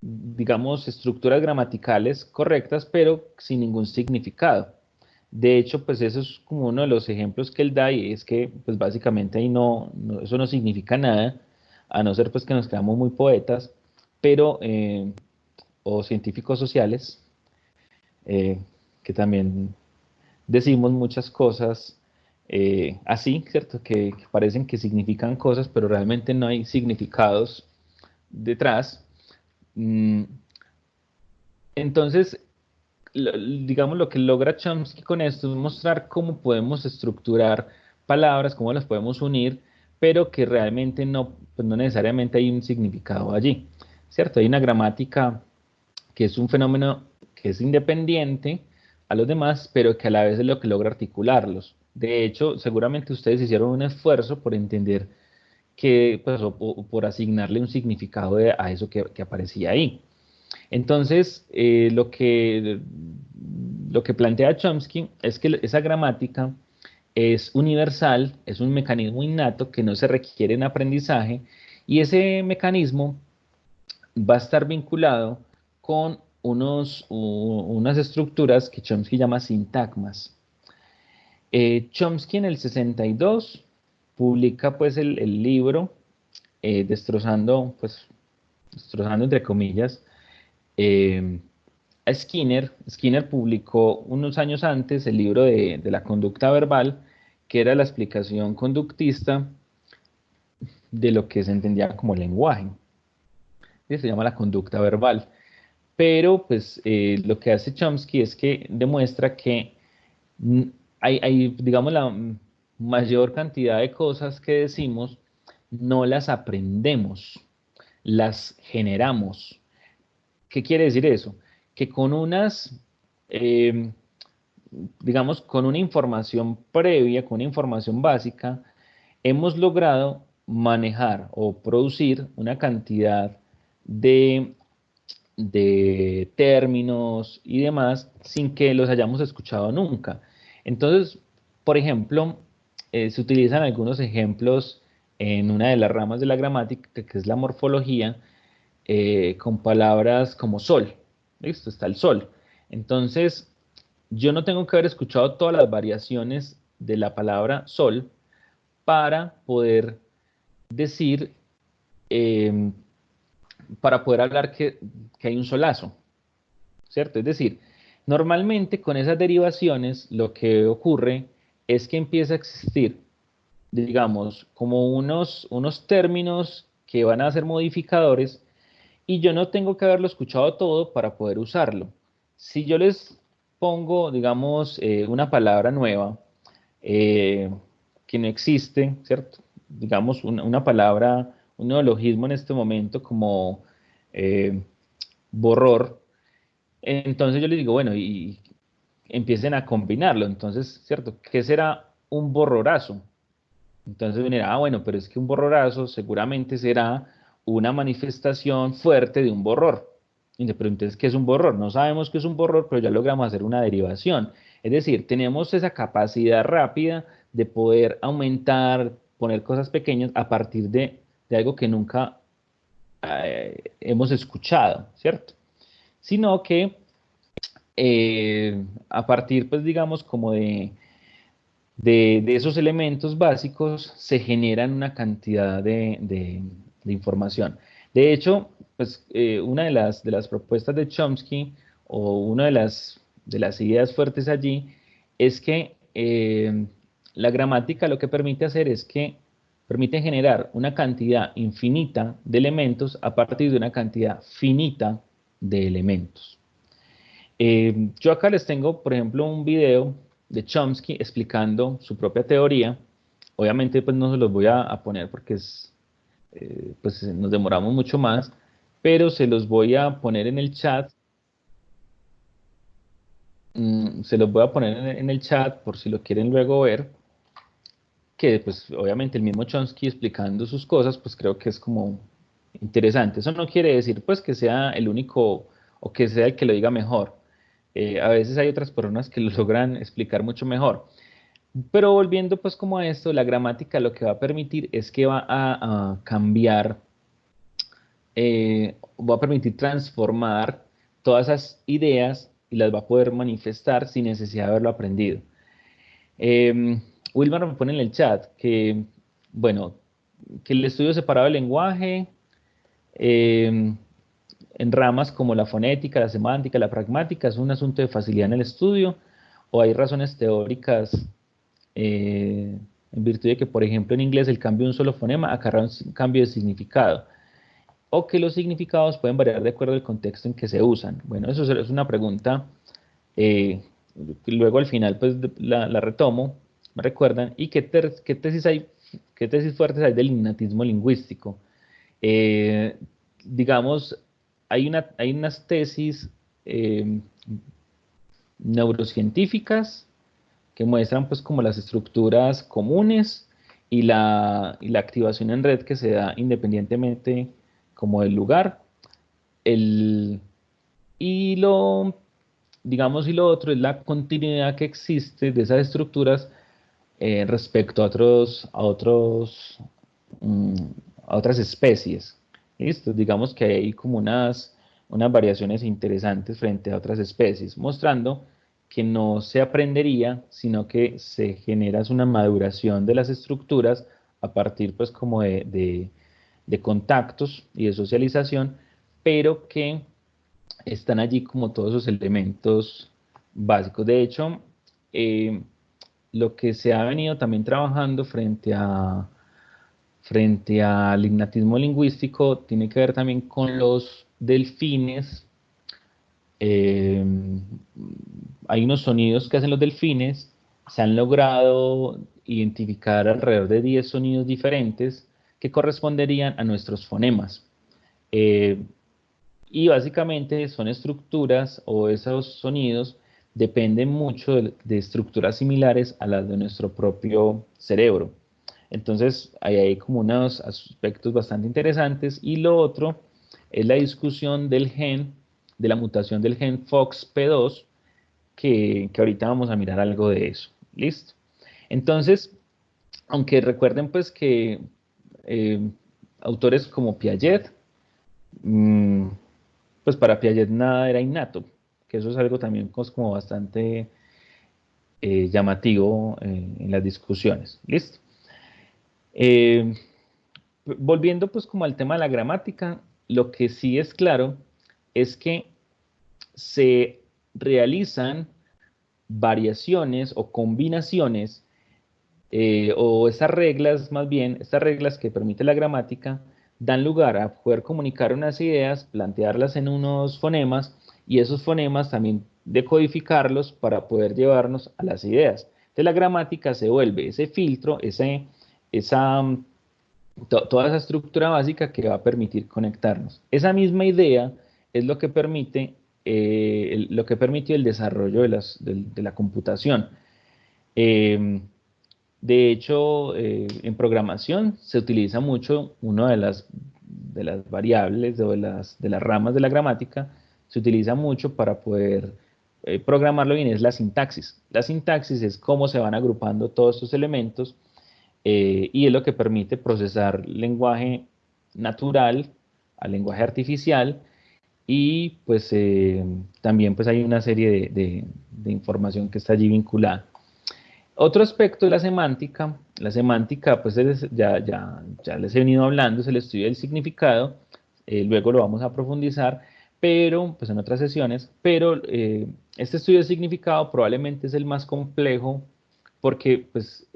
digamos, estructuras gramaticales correctas, pero sin ningún significado. De hecho, pues eso es como uno de los ejemplos que él da, y es que, pues básicamente ahí eso no significa nada, a no ser pues que nos creamos muy poetas, pero, o científicos sociales, eh, que también decimos muchas cosas así, ¿cierto? Que parecen que significan cosas, pero realmente no hay significados detrás. Mm, Entonces, digamos, lo que logra Chomsky con esto es mostrar cómo podemos estructurar palabras, cómo las podemos unir, pero que realmente no, pues no necesariamente hay un significado allí, ¿cierto? Hay una gramática que es un fenómeno que es independiente a los demás, pero que a la vez es lo que logra articularlos. De hecho, seguramente ustedes hicieron un esfuerzo por entender que, pues, o por asignarle un significado a eso que aparecía ahí. Entonces, lo que plantea Chomsky es que esa gramática es universal, es un mecanismo innato que no se requiere en aprendizaje, y ese mecanismo va a estar vinculado con unas estructuras que Chomsky llama sintagmas. Chomsky en el 62 publica pues el libro destrozando, pues, destrozando entre comillas, eh, a Skinner. Skinner publicó unos años antes el libro de la conducta verbal, que era la explicación conductista de lo que se entendía como lenguaje. Se llama la conducta verbal. Pero pues lo que hace Chomsky es que demuestra que mm, digamos, la mayor cantidad de cosas que decimos no las aprendemos, las generamos. ¿Qué quiere decir eso? Que con eh, digamos, con una información previa, con una información básica, hemos logrado manejar o producir una cantidad de, de términos y demás sin que los hayamos escuchado nunca. Entonces, por ejemplo, se utilizan algunos ejemplos en una de las ramas de la gramática, que es la morfología, con palabras como sol. ¿Listo? Está el sol. Entonces, yo no tengo que haber escuchado todas las variaciones de la palabra sol para poder decir, eh, para poder hablar que hay un solazo, ¿cierto? Es decir, normalmente con esas derivaciones lo que ocurre es que empieza a existir, digamos, como unos términos que van a ser modificadores, y yo no tengo que haberlo escuchado todo para poder usarlo. Si yo les pongo, digamos, una palabra nueva eh, que no existe, ¿cierto? Digamos, una palabra, un neologismo en este momento como eh, borror, entonces yo les digo, bueno, y empiecen a combinarlo. Entonces, ¿cierto? ¿Qué será un borrorazo? Entonces uno dirá, bueno, pero es que un borrorazo seguramente será una manifestación fuerte de un borror. Pero entonces, ¿qué es un borror? No sabemos qué es un borror, pero ya logramos hacer una derivación. Es decir, tenemos esa capacidad rápida de poder aumentar, poner cosas pequeñas a partir de algo que nunca hemos escuchado, ¿cierto? Sino que a partir, pues digamos, como de esos elementos básicos se generan una cantidad de información. De hecho, pues una de las propuestas de Chomsky, o una de las ideas fuertes allí, es que la gramática lo que permite hacer es que permite generar una cantidad infinita de elementos a partir de una cantidad finita de elementos. Yo acá les tengo, por ejemplo, un video de Chomsky explicando su propia teoría. Obviamente, pues no se los voy a poner porque pues nos demoramos mucho más, pero se los voy a poner en el chat. Se los voy a poner en el chat por si lo quieren luego ver. que pues obviamente el mismo Chomsky explicando sus cosas, pues creo que es como interesante. Eso no quiere decir pues que sea el único o que sea el que lo diga mejor. A veces hay otras personas que lo logran explicar mucho mejor. Pero volviendo pues como a esto, la gramática lo que va a permitir es que va a cambiar, va a permitir transformar todas esas ideas y las va a poder manifestar sin necesidad de haberlo aprendido. Eh, Wilmar me pone en el chat que, bueno, que el estudio separado del lenguaje, eh, en ramas como la fonética, la semántica, la pragmática, es un asunto de facilidad en el estudio, o hay razones teóricas en virtud de que, por ejemplo, en inglés el cambio de un solo fonema acarrea un cambio de significado, o que los significados pueden variar de acuerdo al contexto en que se usan. Bueno, eso es una pregunta eh, que luego al final pues la retomo, me recuerdan, y qué tesis hay, qué tesis fuertes hay del innatismo lingüístico. Eh, digamos, hay unas tesis eh, neurocientíficas que muestran pues como las estructuras comunes y la activación en red que se da independientemente como del lugar. El, y lo, digamos, y lo otro es la continuidad que existe de esas estructuras respecto mm, a otras especies. ¿Listo? Digamos que hay como unas variaciones interesantes frente a otras especies, mostrando que no se aprendería, sino que se genera una maduración de las estructuras a partir pues como de contactos y de socialización, pero que están allí como todos esos elementos básicos. De hecho, eh, lo que se ha venido también trabajando frente al ignatismo lingüístico tiene que ver también con los delfines. Eh, Hay unos sonidos que hacen los delfines, se han logrado identificar alrededor de 10 sonidos diferentes que corresponderían a nuestros fonemas. Eh, y básicamente son estructuras o esos sonidos dependen mucho de estructuras similares a las de nuestro propio cerebro. Entonces, ahí hay como unos aspectos bastante interesantes. Y lo otro es la discusión del gen, de la mutación del gen FOXP2, que ahorita vamos a mirar algo de eso. ¿Listo? Entonces, aunque recuerden pues que eh, autores como Piaget, mmm, pues para Piaget nada era innato, que eso es algo también pues, como bastante llamativo en las discusiones. ¿Listo? Eh, Volviendo pues como al tema de la gramática, lo que sí es claro es que se realizan variaciones o combinaciones o estas reglas, más bien, estas reglas que permite la gramática, dan lugar a poder comunicar unas ideas, plantearlas en unos fonemas y esos fonemas también decodificarlos para poder llevarnos a las ideas. Entonces la gramática se vuelve ese filtro, esa, toda esa estructura básica que va a permitir conectarnos. Esa misma idea es lo que permite, lo que permitió el desarrollo de la computación. Eh, de hecho, en programación se utiliza mucho una de las variables o de las ramas de la gramática, se utiliza mucho para poder programarlo bien, es la sintaxis. La sintaxis es cómo se van agrupando todos estos elementos y es lo que permite procesar lenguaje natural al lenguaje artificial y pues también pues hay una serie de información que está allí vinculada. Otro aspecto de la semántica pues ya les he venido hablando, es el estudio del significado, luego lo vamos a profundizar, pero pues en otras sesiones, pero este estudio del significado probablemente es el más complejo porque pues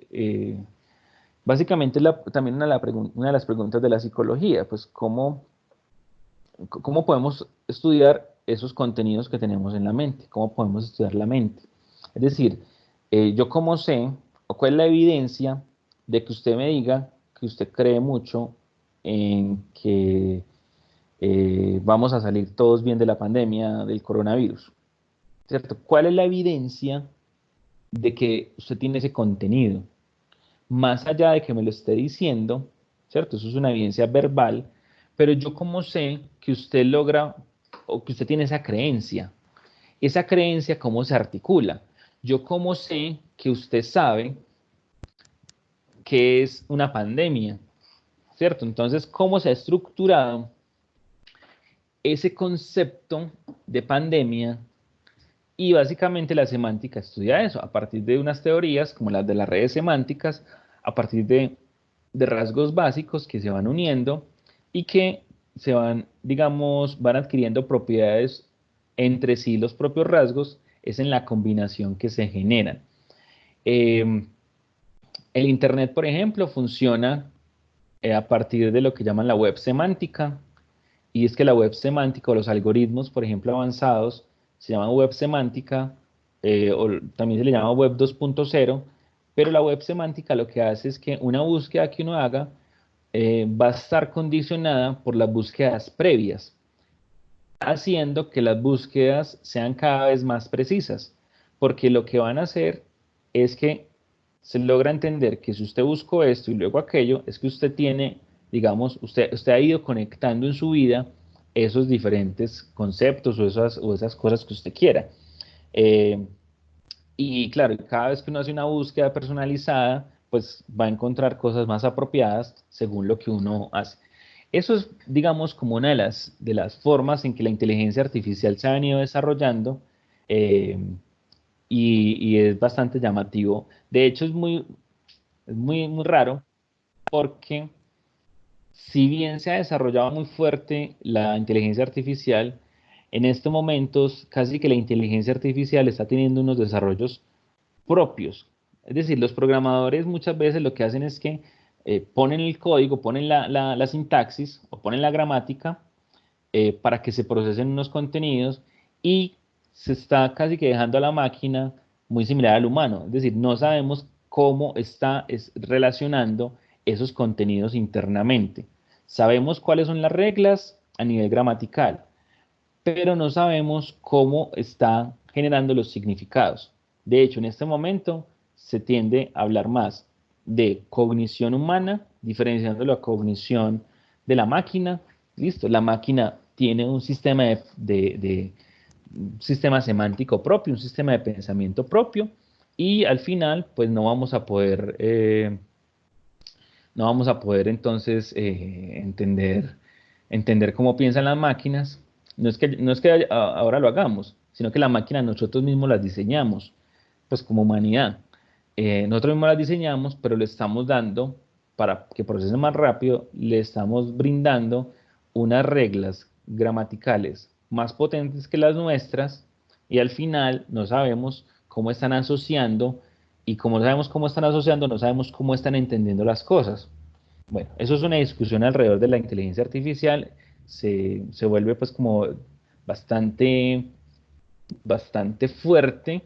básicamente también una de las preguntas de la psicología, pues cómo podemos estudiar esos contenidos que tenemos en la mente, cómo podemos estudiar la mente. Es decir, yo cómo sé, o cuál es la evidencia de que usted me diga que usted cree mucho en que vamos a salir todos bien de la pandemia del coronavirus, ¿cierto? ¿Cuál es la evidencia de que usted tiene ese contenido? más allá de que me lo esté diciendo, ¿cierto? Eso es una evidencia verbal, pero yo cómo sé que usted logra o que usted tiene esa creencia. Esa creencia, ¿cómo se articula? Yo cómo sé que usted sabe que es una pandemia, ¿cierto? Entonces, ¿cómo se ha estructurado ese concepto de pandemia? Y básicamente la semántica estudia eso, a partir de unas teorías como las de las redes semánticas, a partir de rasgos básicos que se van uniendo y que se van, digamos, van adquiriendo propiedades entre sí los propios rasgos, es en la combinación que se generan. El Internet, por ejemplo, funciona a partir de lo que llaman la web semántica, y es que la web semántica o los algoritmos, por ejemplo, avanzados, se llaman web semántica, o también se le llama web 2.0, pero la web semántica lo que hace es que una búsqueda que uno haga va a estar condicionada por las búsquedas previas, haciendo que las búsquedas sean cada vez más precisas, porque lo que van a hacer es que se logra entender que si usted buscó esto y luego aquello, es que usted tiene, digamos, usted ha ido conectando en su vida esos diferentes conceptos o esas cosas que usted quiera. Eh, y claro, cada vez que uno hace una búsqueda personalizada, pues va a encontrar cosas más apropiadas según lo que uno hace. Eso es, digamos, como una de las formas en que la inteligencia artificial se ha venido desarrollando, eh, y es bastante llamativo. De hecho, muy raro porque si bien se ha desarrollado muy fuerte la inteligencia artificial, en estos momentos casi que la inteligencia artificial está teniendo unos desarrollos propios. Es decir, los programadores muchas veces lo que hacen es que ponen el código, ponen la sintaxis o ponen la gramática para que se procesen unos contenidos y se está casi que dejando a la máquina muy similar al humano. Es decir, no sabemos cómo está relacionando esos contenidos internamente. Sabemos cuáles son las reglas a nivel gramatical, pero no sabemos cómo está generando los significados. De hecho, en este momento se tiende a hablar más de cognición humana, diferenciando la cognición de la máquina. Listo, la máquina tiene un sistema un sistema semántico propio, un sistema de pensamiento propio, y al final, pues no vamos a poder entonces entender cómo piensan las máquinas. No es que ahora lo hagamos, sino que la máquina nosotros mismos las diseñamos, pues como humanidad. Nosotros mismos las diseñamos, pero le estamos dando, para que procese más rápido, le estamos brindando unas reglas gramaticales más potentes que las nuestras, y al final no sabemos cómo están asociando, y como no sabemos cómo están asociando, no sabemos cómo están entendiendo las cosas. Bueno, eso es una discusión alrededor de la inteligencia artificial. Se vuelve pues como bastante, bastante fuerte.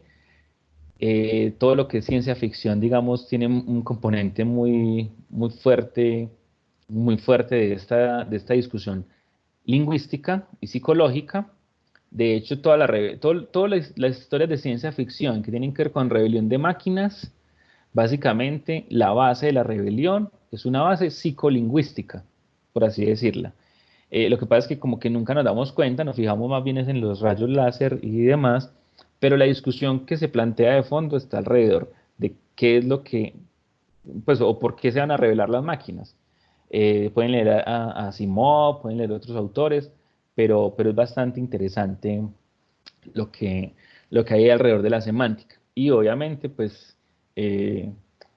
Todo lo que es ciencia ficción, digamos, tiene un componente muy fuerte de esta discusión lingüística y psicológica. De hecho, todas las historias de ciencia ficción que tienen que ver con rebelión de máquinas, básicamente la base de la rebelión es una base psicolingüística, por así decirla. Lo que pasa es que como que nunca nos damos cuenta, nos fijamos más bien en los rayos láser y demás, pero la discusión que se plantea de fondo está alrededor de qué es lo que, pues, o por qué se van a revelar las máquinas. Pueden leer a Asimov, pueden leer otros autores, pero es bastante interesante lo que, lo que hay alrededor de la semántica. Y obviamente, pues, eh,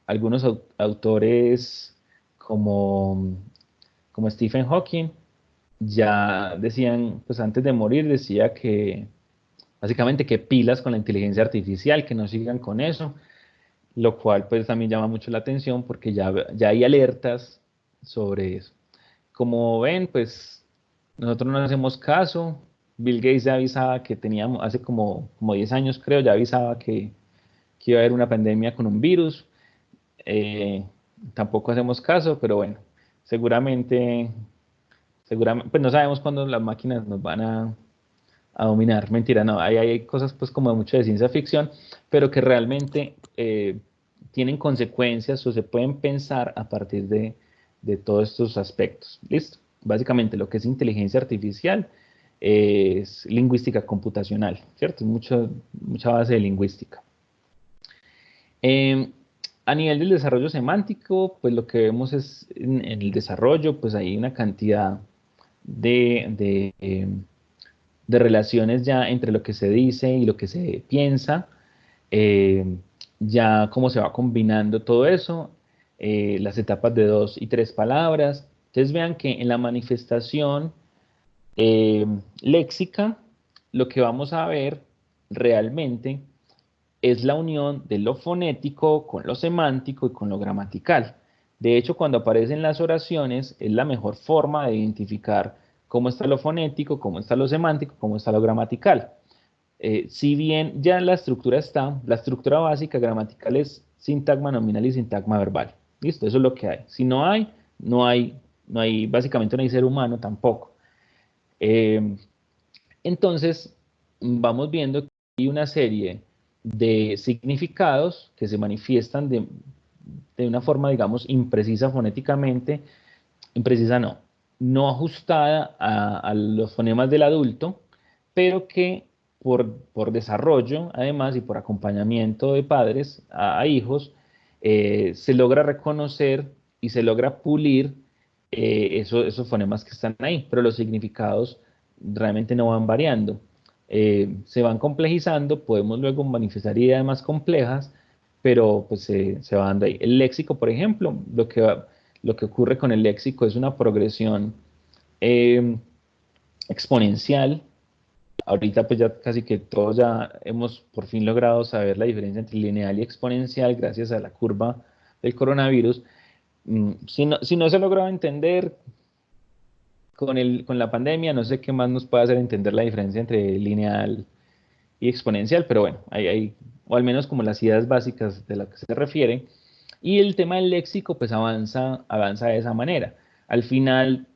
algunos autores como, como Stephen Hawking ya decían, pues antes de morir, decía que básicamente que pilas con la inteligencia artificial, que no sigan con eso, lo cual pues también llama mucho la atención porque ya hay alertas sobre eso. Como ven, pues nosotros no hacemos caso. Bill Gates ya avisaba que teníamos, hace como 10 años creo, ya avisaba que iba a haber una pandemia con un virus. Eh, Tampoco hacemos caso, pero bueno, seguramente, pues no sabemos cuándo las máquinas nos van a dominar. Mentira, no, hay cosas pues como mucho de ciencia ficción, pero que realmente tienen consecuencias o se pueden pensar a partir de todos estos aspectos. ¿Listo? Básicamente lo que es inteligencia artificial es lingüística computacional, ¿cierto? Es mucha base de lingüística. Eh, a nivel del desarrollo semántico, pues lo que vemos es en el desarrollo, pues hay una cantidad de relaciones ya entre lo que se dice y lo que se piensa, eh, ya cómo se va combinando todo eso, las etapas de 2 y 3 palabras. Entonces vean que en la manifestación léxica, lo que vamos a ver realmente es la unión de lo fonético con lo semántico y con lo gramatical. De hecho, cuando aparecen las oraciones, es la mejor forma de identificar cómo está lo fonético, cómo está lo semántico, cómo está lo gramatical. Si bien ya la estructura está, la estructura básica gramatical es sintagma nominal y sintagma verbal. Listo, eso es lo que hay. Si no hay, básicamente no hay ser humano tampoco. Eh, entonces, vamos viendo que hay una serie de significados que se manifiestan de una forma, digamos, imprecisa fonéticamente, imprecisa no ajustada a los fonemas del adulto, pero que por desarrollo, además, y por acompañamiento de padres a hijos, se logra reconocer y se logra pulir esos fonemas que están ahí, pero los significados realmente no van variando. Se van complejizando, podemos luego manifestar ideas más complejas, pero pues se va dando ahí. El léxico, por ejemplo, lo que ocurre con el léxico es una progresión eh, exponencial. Ahorita pues ya casi que todos ya hemos por fin logrado saber la diferencia entre lineal y exponencial gracias a la curva del coronavirus. Si no se ha logrado entender con la pandemia, no sé qué más nos puede hacer entender la diferencia entre lineal y exponencial, pero bueno, o al menos como las ideas básicas de las que se refiere. Y el tema del léxico, pues avanza de esa manera. Al final,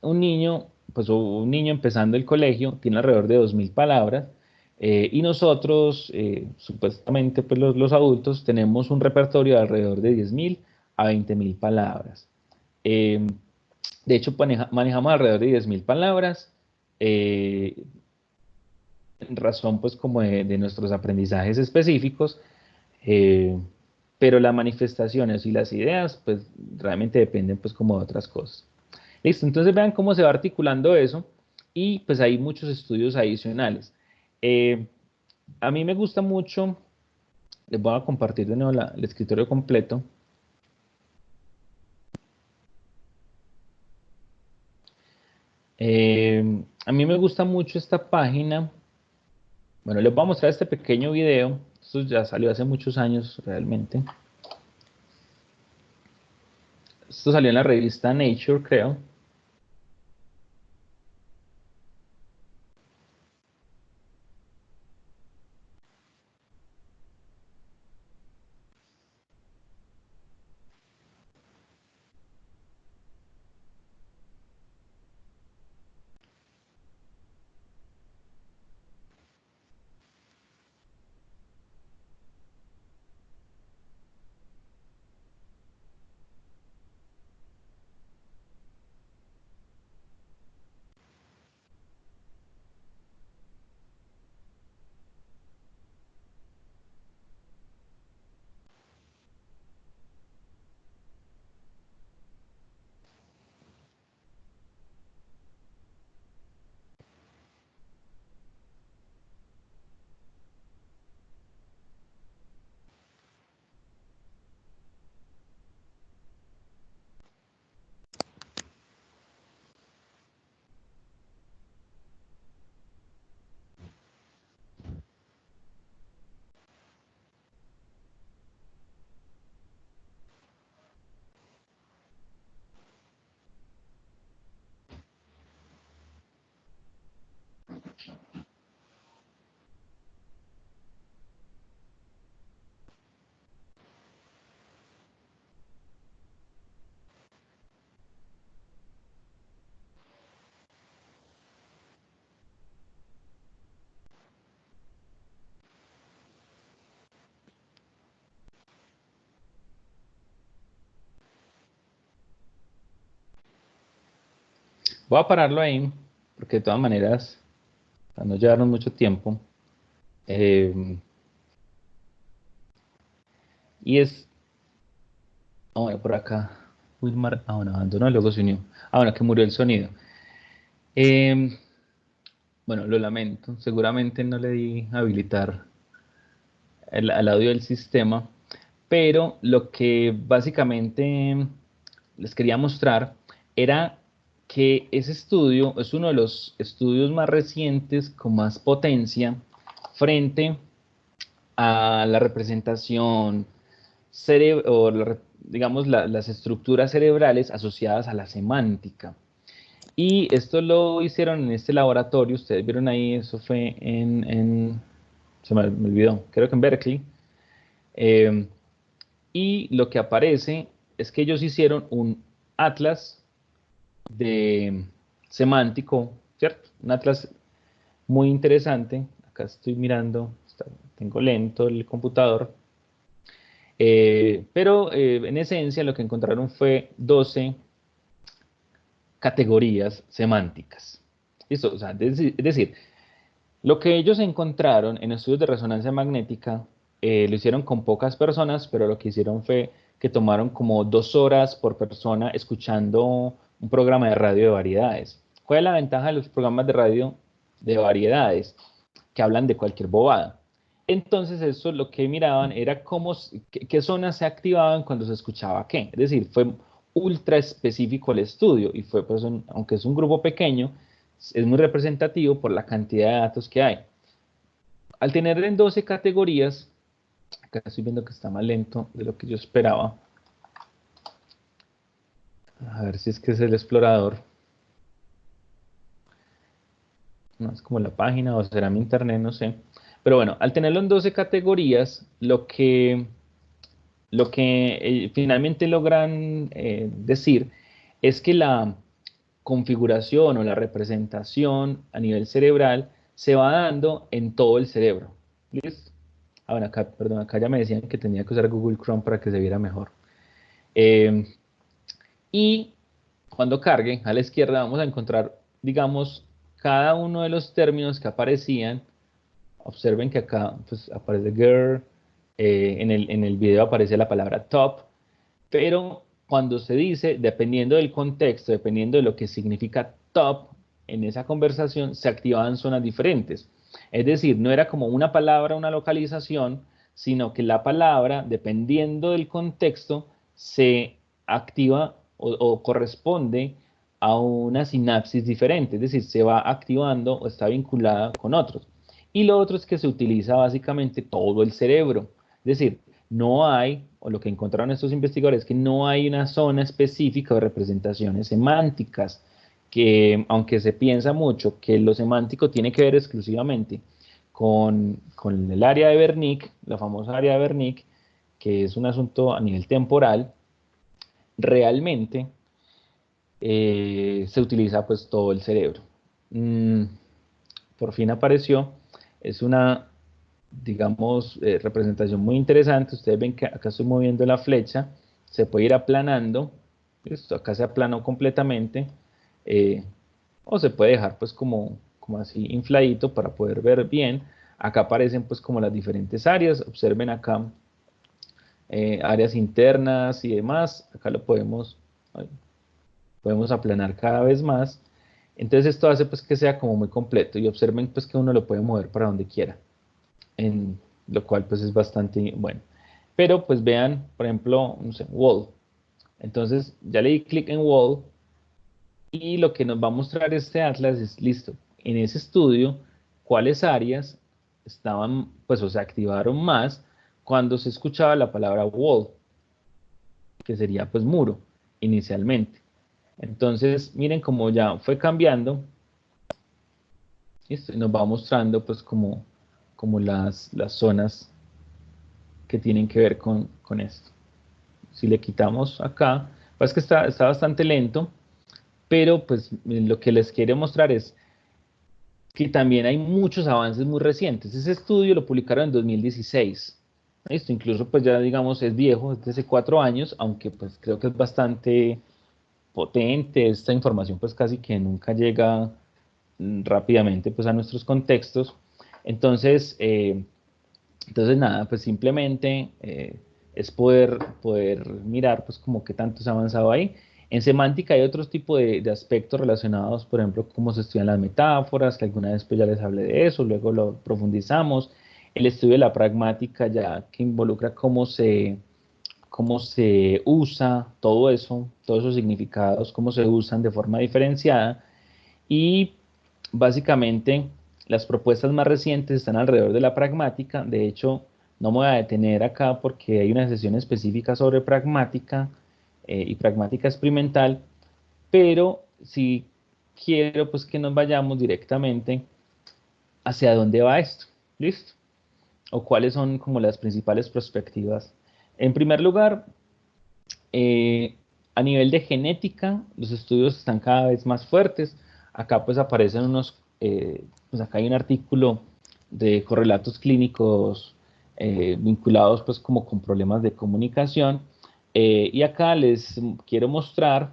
un niño empezando el colegio tiene alrededor de 2.000 palabras, y nosotros, supuestamente, pues los adultos, tenemos un repertorio de alrededor de 10.000 a 20.000 palabras. Eh, de hecho, manejamos alrededor de 10.000 palabras. eh, en razón pues como de nuestros aprendizajes específicos, eh, pero las manifestaciones y las ideas pues realmente dependen pues como de otras cosas. Listo, entonces vean cómo se va articulando eso y pues hay muchos estudios adicionales. Eh, a mí me gusta mucho, les voy a compartir de nuevo el escritorio completo. A mí me gusta mucho esta página. Bueno, les voy a mostrar este pequeño video. Esto ya salió hace muchos años realmente. Esto salió en la revista Nature, creo. Voy a pararlo ahí, porque de todas maneras, para no llevarnos mucho tiempo, y es, bueno, por acá, Wilmar, bueno, abandonó, luego se unió. Bueno, que murió el sonido. Eh, bueno, lo lamento, seguramente no le di a habilitar el audio del sistema, pero lo que básicamente les quería mostrar era que ese estudio es uno de los estudios más recientes con más potencia frente a la representación o digamos las estructuras cerebrales asociadas a la semántica. Y esto lo hicieron en este laboratorio, ustedes vieron ahí, eso fue se me olvidó, creo que en Berkeley. Eh, y lo que aparece es que ellos hicieron un atlas de semántico, ¿cierto? Un atlas muy interesante. Acá estoy mirando, tengo lento el computador. Pero en esencia lo que encontraron fue 12 categorías semánticas. ¿Listo? O sea, es decir, lo que ellos encontraron en estudios de resonancia magnética lo hicieron con pocas personas, pero lo que hicieron fue que tomaron como 2 horas por persona escuchando un programa de radio de variedades. ¿Cuál es la ventaja de los programas de radio de variedades? Que hablan de cualquier bobada. Entonces, eso lo que miraban era qué zonas se activaban cuando se escuchaba qué. Es decir, fue ultra específico el estudio y fue, pues, aunque es un grupo pequeño, es muy representativo por la cantidad de datos que hay. Al tener en 12 categorías, acá estoy viendo que está más lento de lo que yo esperaba. A ver si es que es el explorador. No es como la página o será mi internet, no sé. Pero bueno, al tenerlo en 12 categorías, lo que finalmente logran decir es que la configuración o la representación a nivel cerebral se va dando en todo el cerebro. ¿Listo? Bueno, acá, perdón, acá ya me decían que tenía que usar Google Chrome para que se viera mejor. Y cuando cargue a la izquierda vamos a encontrar, digamos, cada uno de los términos que aparecían. Observen que acá pues, aparece girl, en el video aparece la palabra top, pero cuando se dice, dependiendo del contexto, dependiendo de lo que significa top en esa conversación, se activaban zonas diferentes. Es decir, no era como una palabra, una localización, sino que la palabra, dependiendo del contexto, se activa o corresponde a una sinapsis diferente, es decir, se va activando o está vinculada con otros. Y lo otro es que se utiliza básicamente todo el cerebro, es decir, no hay, o lo que encontraron estos investigadores, es que no hay una zona específica de representaciones semánticas, que aunque se piensa mucho que lo semántico tiene que ver exclusivamente con el área de Wernicke, la famosa área de Wernicke, que es un asunto a nivel temporal, realmente se utiliza pues todo el cerebro. Por fin apareció, es una, digamos, representación muy interesante. Ustedes ven que acá estoy moviendo la flecha, se puede ir aplanando, esto acá se aplanó completamente, o se puede dejar pues como así infladito para poder ver bien. Acá aparecen pues como las diferentes áreas, observen acá áreas internas y demás, acá lo podemos aplanar cada vez más. Entonces esto hace pues que sea como muy completo y observen pues que uno lo puede mover para donde quiera, en lo cual pues es bastante bueno. Pero pues vean, por ejemplo, no sé, wall. Entonces ya le di clic en wall y lo que nos va a mostrar este atlas es, listo, en ese estudio, cuáles áreas estaban, pues o se activaron más cuando se escuchaba la palabra wall, que sería pues muro inicialmente. Entonces miren cómo ya fue cambiando. ¿Listo? Y nos va mostrando pues como las zonas que tienen que ver con esto. Si le quitamos acá, pues que está bastante lento, pero pues lo que les quiero mostrar es que también hay muchos avances muy recientes. Ese estudio lo publicaron en 2016. Esto incluso pues ya digamos es viejo, es de hace 4 años, aunque pues creo que es bastante potente, esta información pues casi que nunca llega rápidamente pues a nuestros contextos. Entonces, nada, pues simplemente es poder mirar pues como qué tanto se ha avanzado ahí. En semántica hay otros tipos de aspectos relacionados, por ejemplo, cómo se estudian las metáforas, que alguna vez pues ya les hablé de eso, luego lo profundizamos. El estudio de la pragmática ya que involucra cómo se usa todo eso, todos esos significados, cómo se usan de forma diferenciada. Y básicamente las propuestas más recientes están alrededor de la pragmática. De hecho, no me voy a detener acá porque hay una sesión específica sobre pragmática y pragmática experimental, pero si quiero pues que nos vayamos directamente hacia dónde va esto, ¿listo? O cuáles son como las principales perspectivas. En primer lugar, eh, a nivel de genética, los estudios están cada vez más fuertes. Acá pues aparecen pues acá hay un artículo de correlatos clínicos vinculados pues como con problemas de comunicación. Y acá les quiero mostrar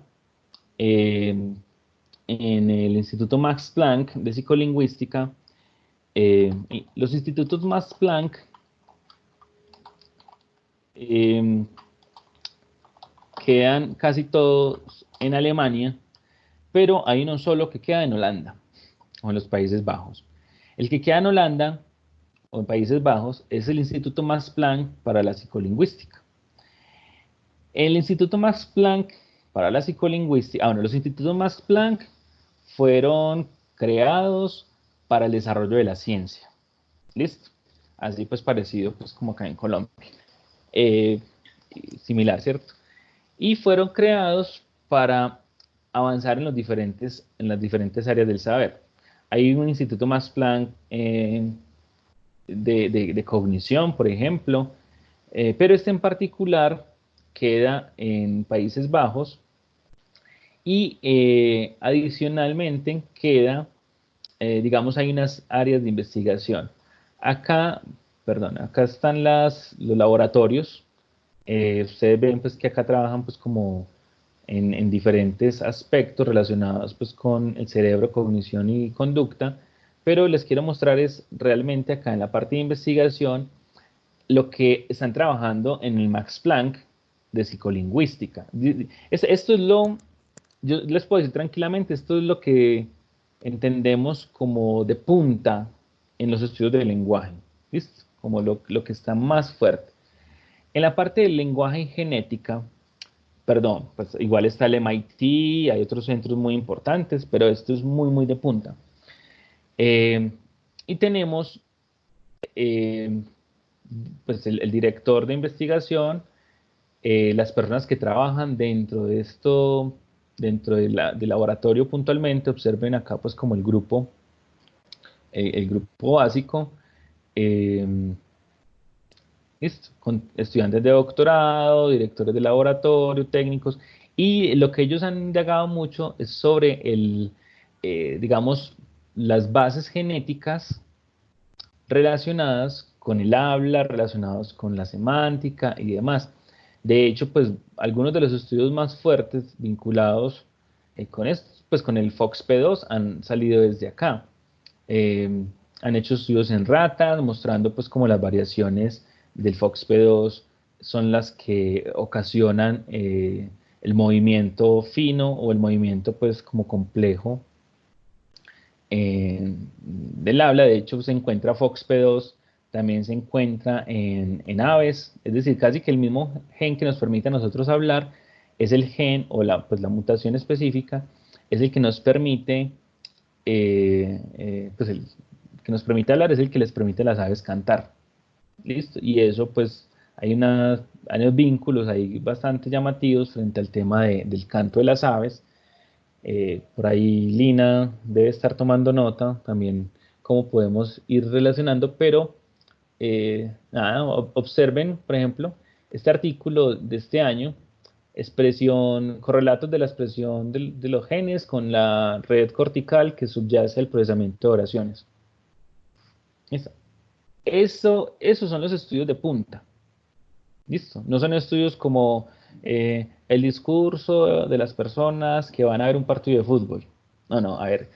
eh, en el Instituto Max Planck de Psicolingüística, y los institutos Max Planck eh, quedan casi todos en Alemania, pero hay uno solo que queda en Holanda o en los Países Bajos. El que queda en Holanda o en Países Bajos es el Instituto Max Planck para la Psicolingüística. El Instituto Max Planck para la Psicolingüística, bueno, los institutos Max Planck fueron creados para el desarrollo de la ciencia. ¿Listo? Así pues parecido pues como acá en Colombia. Eh, Similar, ¿cierto? Y fueron creados para avanzar en las diferentes áreas del saber. Hay un instituto Max Planck de cognición, por ejemplo, pero este en particular queda en Países Bajos y adicionalmente queda, digamos, hay unas áreas de investigación. Acá, perdón, acá están los laboratorios. Ustedes ven pues que acá trabajan pues como en diferentes aspectos relacionados pues con el cerebro, cognición y conducta, pero les quiero mostrar es realmente acá en la parte de investigación lo que están trabajando en el Max Planck de psicolingüística. Esto es yo les puedo decir tranquilamente, esto es lo que entendemos como de punta en los estudios del lenguaje, ¿listo? Como lo que está más fuerte. En la parte del lenguaje y genética, perdón, pues igual está el MIT, hay otros centros muy importantes, pero esto es muy, muy de punta. Eh, y tenemos eh, pues el director de investigación, las personas que trabajan dentro de esto, dentro del laboratorio puntualmente, observen acá pues como el grupo básico, eh, listo, con estudiantes de doctorado, directores de laboratorio, técnicos, y lo que ellos han indagado mucho es sobre digamos, las bases genéticas relacionadas con el habla, relacionados con la semántica y demás. De hecho, pues algunos de los estudios más fuertes vinculados con esto, pues con el FOXP2 han salido desde acá. Han hecho estudios en ratas mostrando pues como las variaciones del FOXP2 son las que ocasionan el movimiento fino o el movimiento pues como complejo del habla. De hecho, se encuentra FOXP2, también se encuentra en aves, es decir, casi que el mismo gen que nos permite a nosotros hablar es el gen o pues la mutación específica, es el que nos permite, pues el que nos permite hablar es el que les permite a las aves cantar. ¿Listo? Y eso pues hay unos vínculos ahí bastante llamativos frente al tema del canto de las aves. Por ahí Lina debe estar tomando nota también cómo podemos ir relacionando, pero nada, observen, por ejemplo, este artículo de este año, correlatos de la expresión de los genes con la red cortical que subyace al procesamiento de oraciones. ¿Listo? Esos son los estudios de punta. ¿Listo? No son estudios como el discurso de las personas que van a ver un partido de fútbol. No, no, a ver,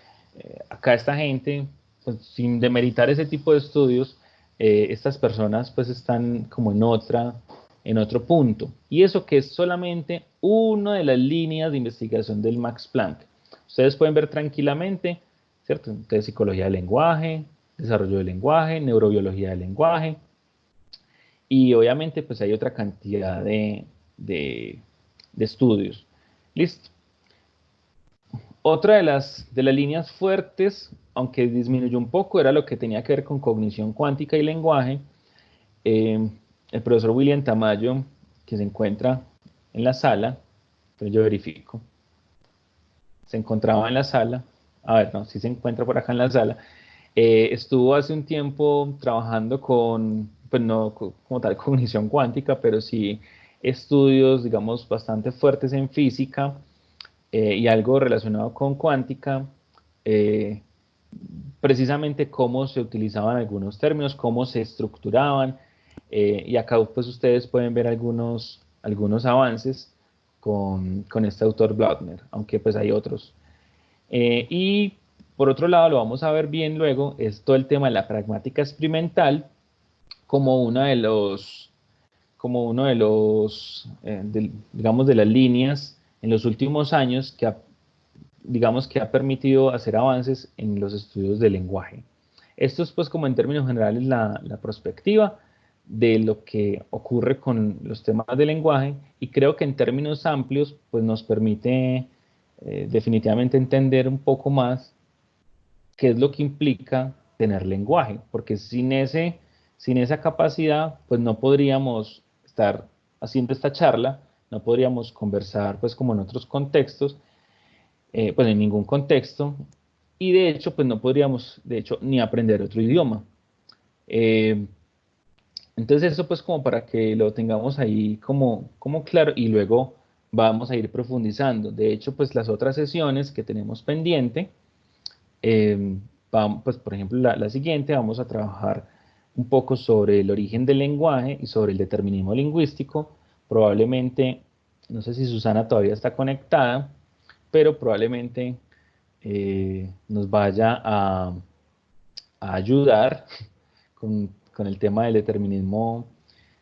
acá esta gente, pues, sin demeritar ese tipo de estudios, estas personas pues están como en otro punto. Y eso que es solamente una de las líneas de investigación del Max Planck. Ustedes pueden ver tranquilamente, ¿cierto? Entonces, psicología del lenguaje, desarrollo del lenguaje, neurobiología del lenguaje, y obviamente pues hay otra cantidad de estudios. Listo. Otra de las líneas fuertes, aunque disminuyó un poco, era lo que tenía que ver con cognición cuántica y lenguaje. El profesor William Tamayo, que se encuentra en la sala, pero yo verifico, se encontraba en la sala, a ver, no, sí se encuentra por acá en la sala, estuvo hace un tiempo trabajando con, pues no como tal cognición cuántica, pero sí estudios, digamos, bastante fuertes en física, y algo relacionado con cuántica, eh, precisamente cómo se utilizaban algunos términos, cómo se estructuraban, y acá pues ustedes pueden ver algunos avances con este autor Blattner, aunque pues hay otros. Y por otro lado, lo vamos a ver bien luego, es todo el tema de la pragmática experimental como como uno de los, digamos, de las líneas en los últimos años que digamos que ha permitido hacer avances en los estudios del lenguaje. Esto es pues como en términos generales la perspectiva de lo que ocurre con los temas del lenguaje, y creo que en términos amplios pues nos permite definitivamente entender un poco más qué es lo que implica tener lenguaje, porque sin esa capacidad pues no podríamos estar haciendo esta charla, no podríamos conversar pues como en otros contextos, pues en ningún contexto, y de hecho pues no podríamos de hecho ni aprender otro idioma. Eh, entonces eso pues como para que lo tengamos ahí como claro, y luego vamos a ir profundizando. De hecho pues las otras sesiones que tenemos pendiente, pues por ejemplo la siguiente vamos a trabajar un poco sobre el origen del lenguaje y sobre el determinismo lingüístico. Probablemente, no sé si Susana todavía está conectada, pero probablemente nos vaya a ayudar con el tema del determinismo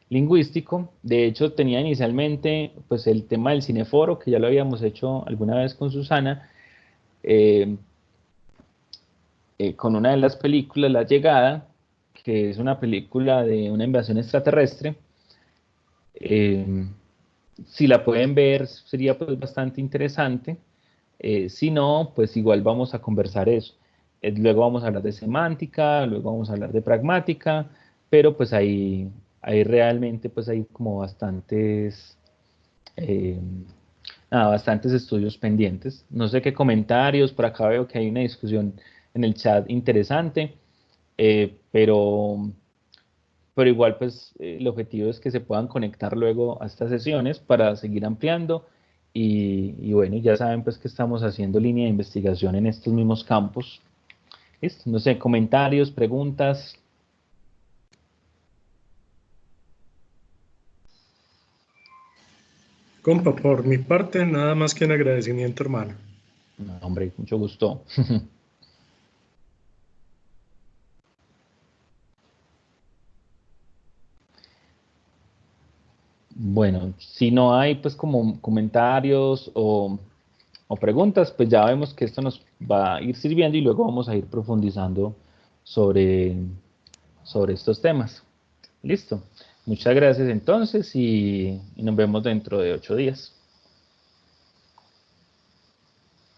lingüístico. De hecho, tenía inicialmente pues el tema del cineforo, que ya lo habíamos hecho alguna vez con Susana, eh, con una de las películas, La Llegada, que es una película de una invasión extraterrestre. Si la pueden ver, sería pues bastante interesante. Si no, pues igual vamos a conversar eso. Luego vamos a hablar de semántica, luego vamos a hablar de pragmática, pero pues ahí realmente pues hay como eh, bastantes estudios pendientes. No sé qué comentarios, por acá veo que hay una discusión en el chat interesante, pero igual pues el objetivo es que se puedan conectar luego a estas sesiones para seguir ampliando, y bueno, ya saben pues que estamos haciendo línea de investigación en estos mismos campos. ¿Listo? No sé, comentarios, preguntas. Compa, por mi parte, nada más que un agradecimiento, hermano. No, hombre, mucho gusto. Bueno, si no hay pues como comentarios o preguntas, pues ya vemos que esto nos va a ir sirviendo y luego vamos a ir profundizando sobre, sobre estos temas. Listo. Muchas gracias entonces, y nos vemos dentro de 8 días.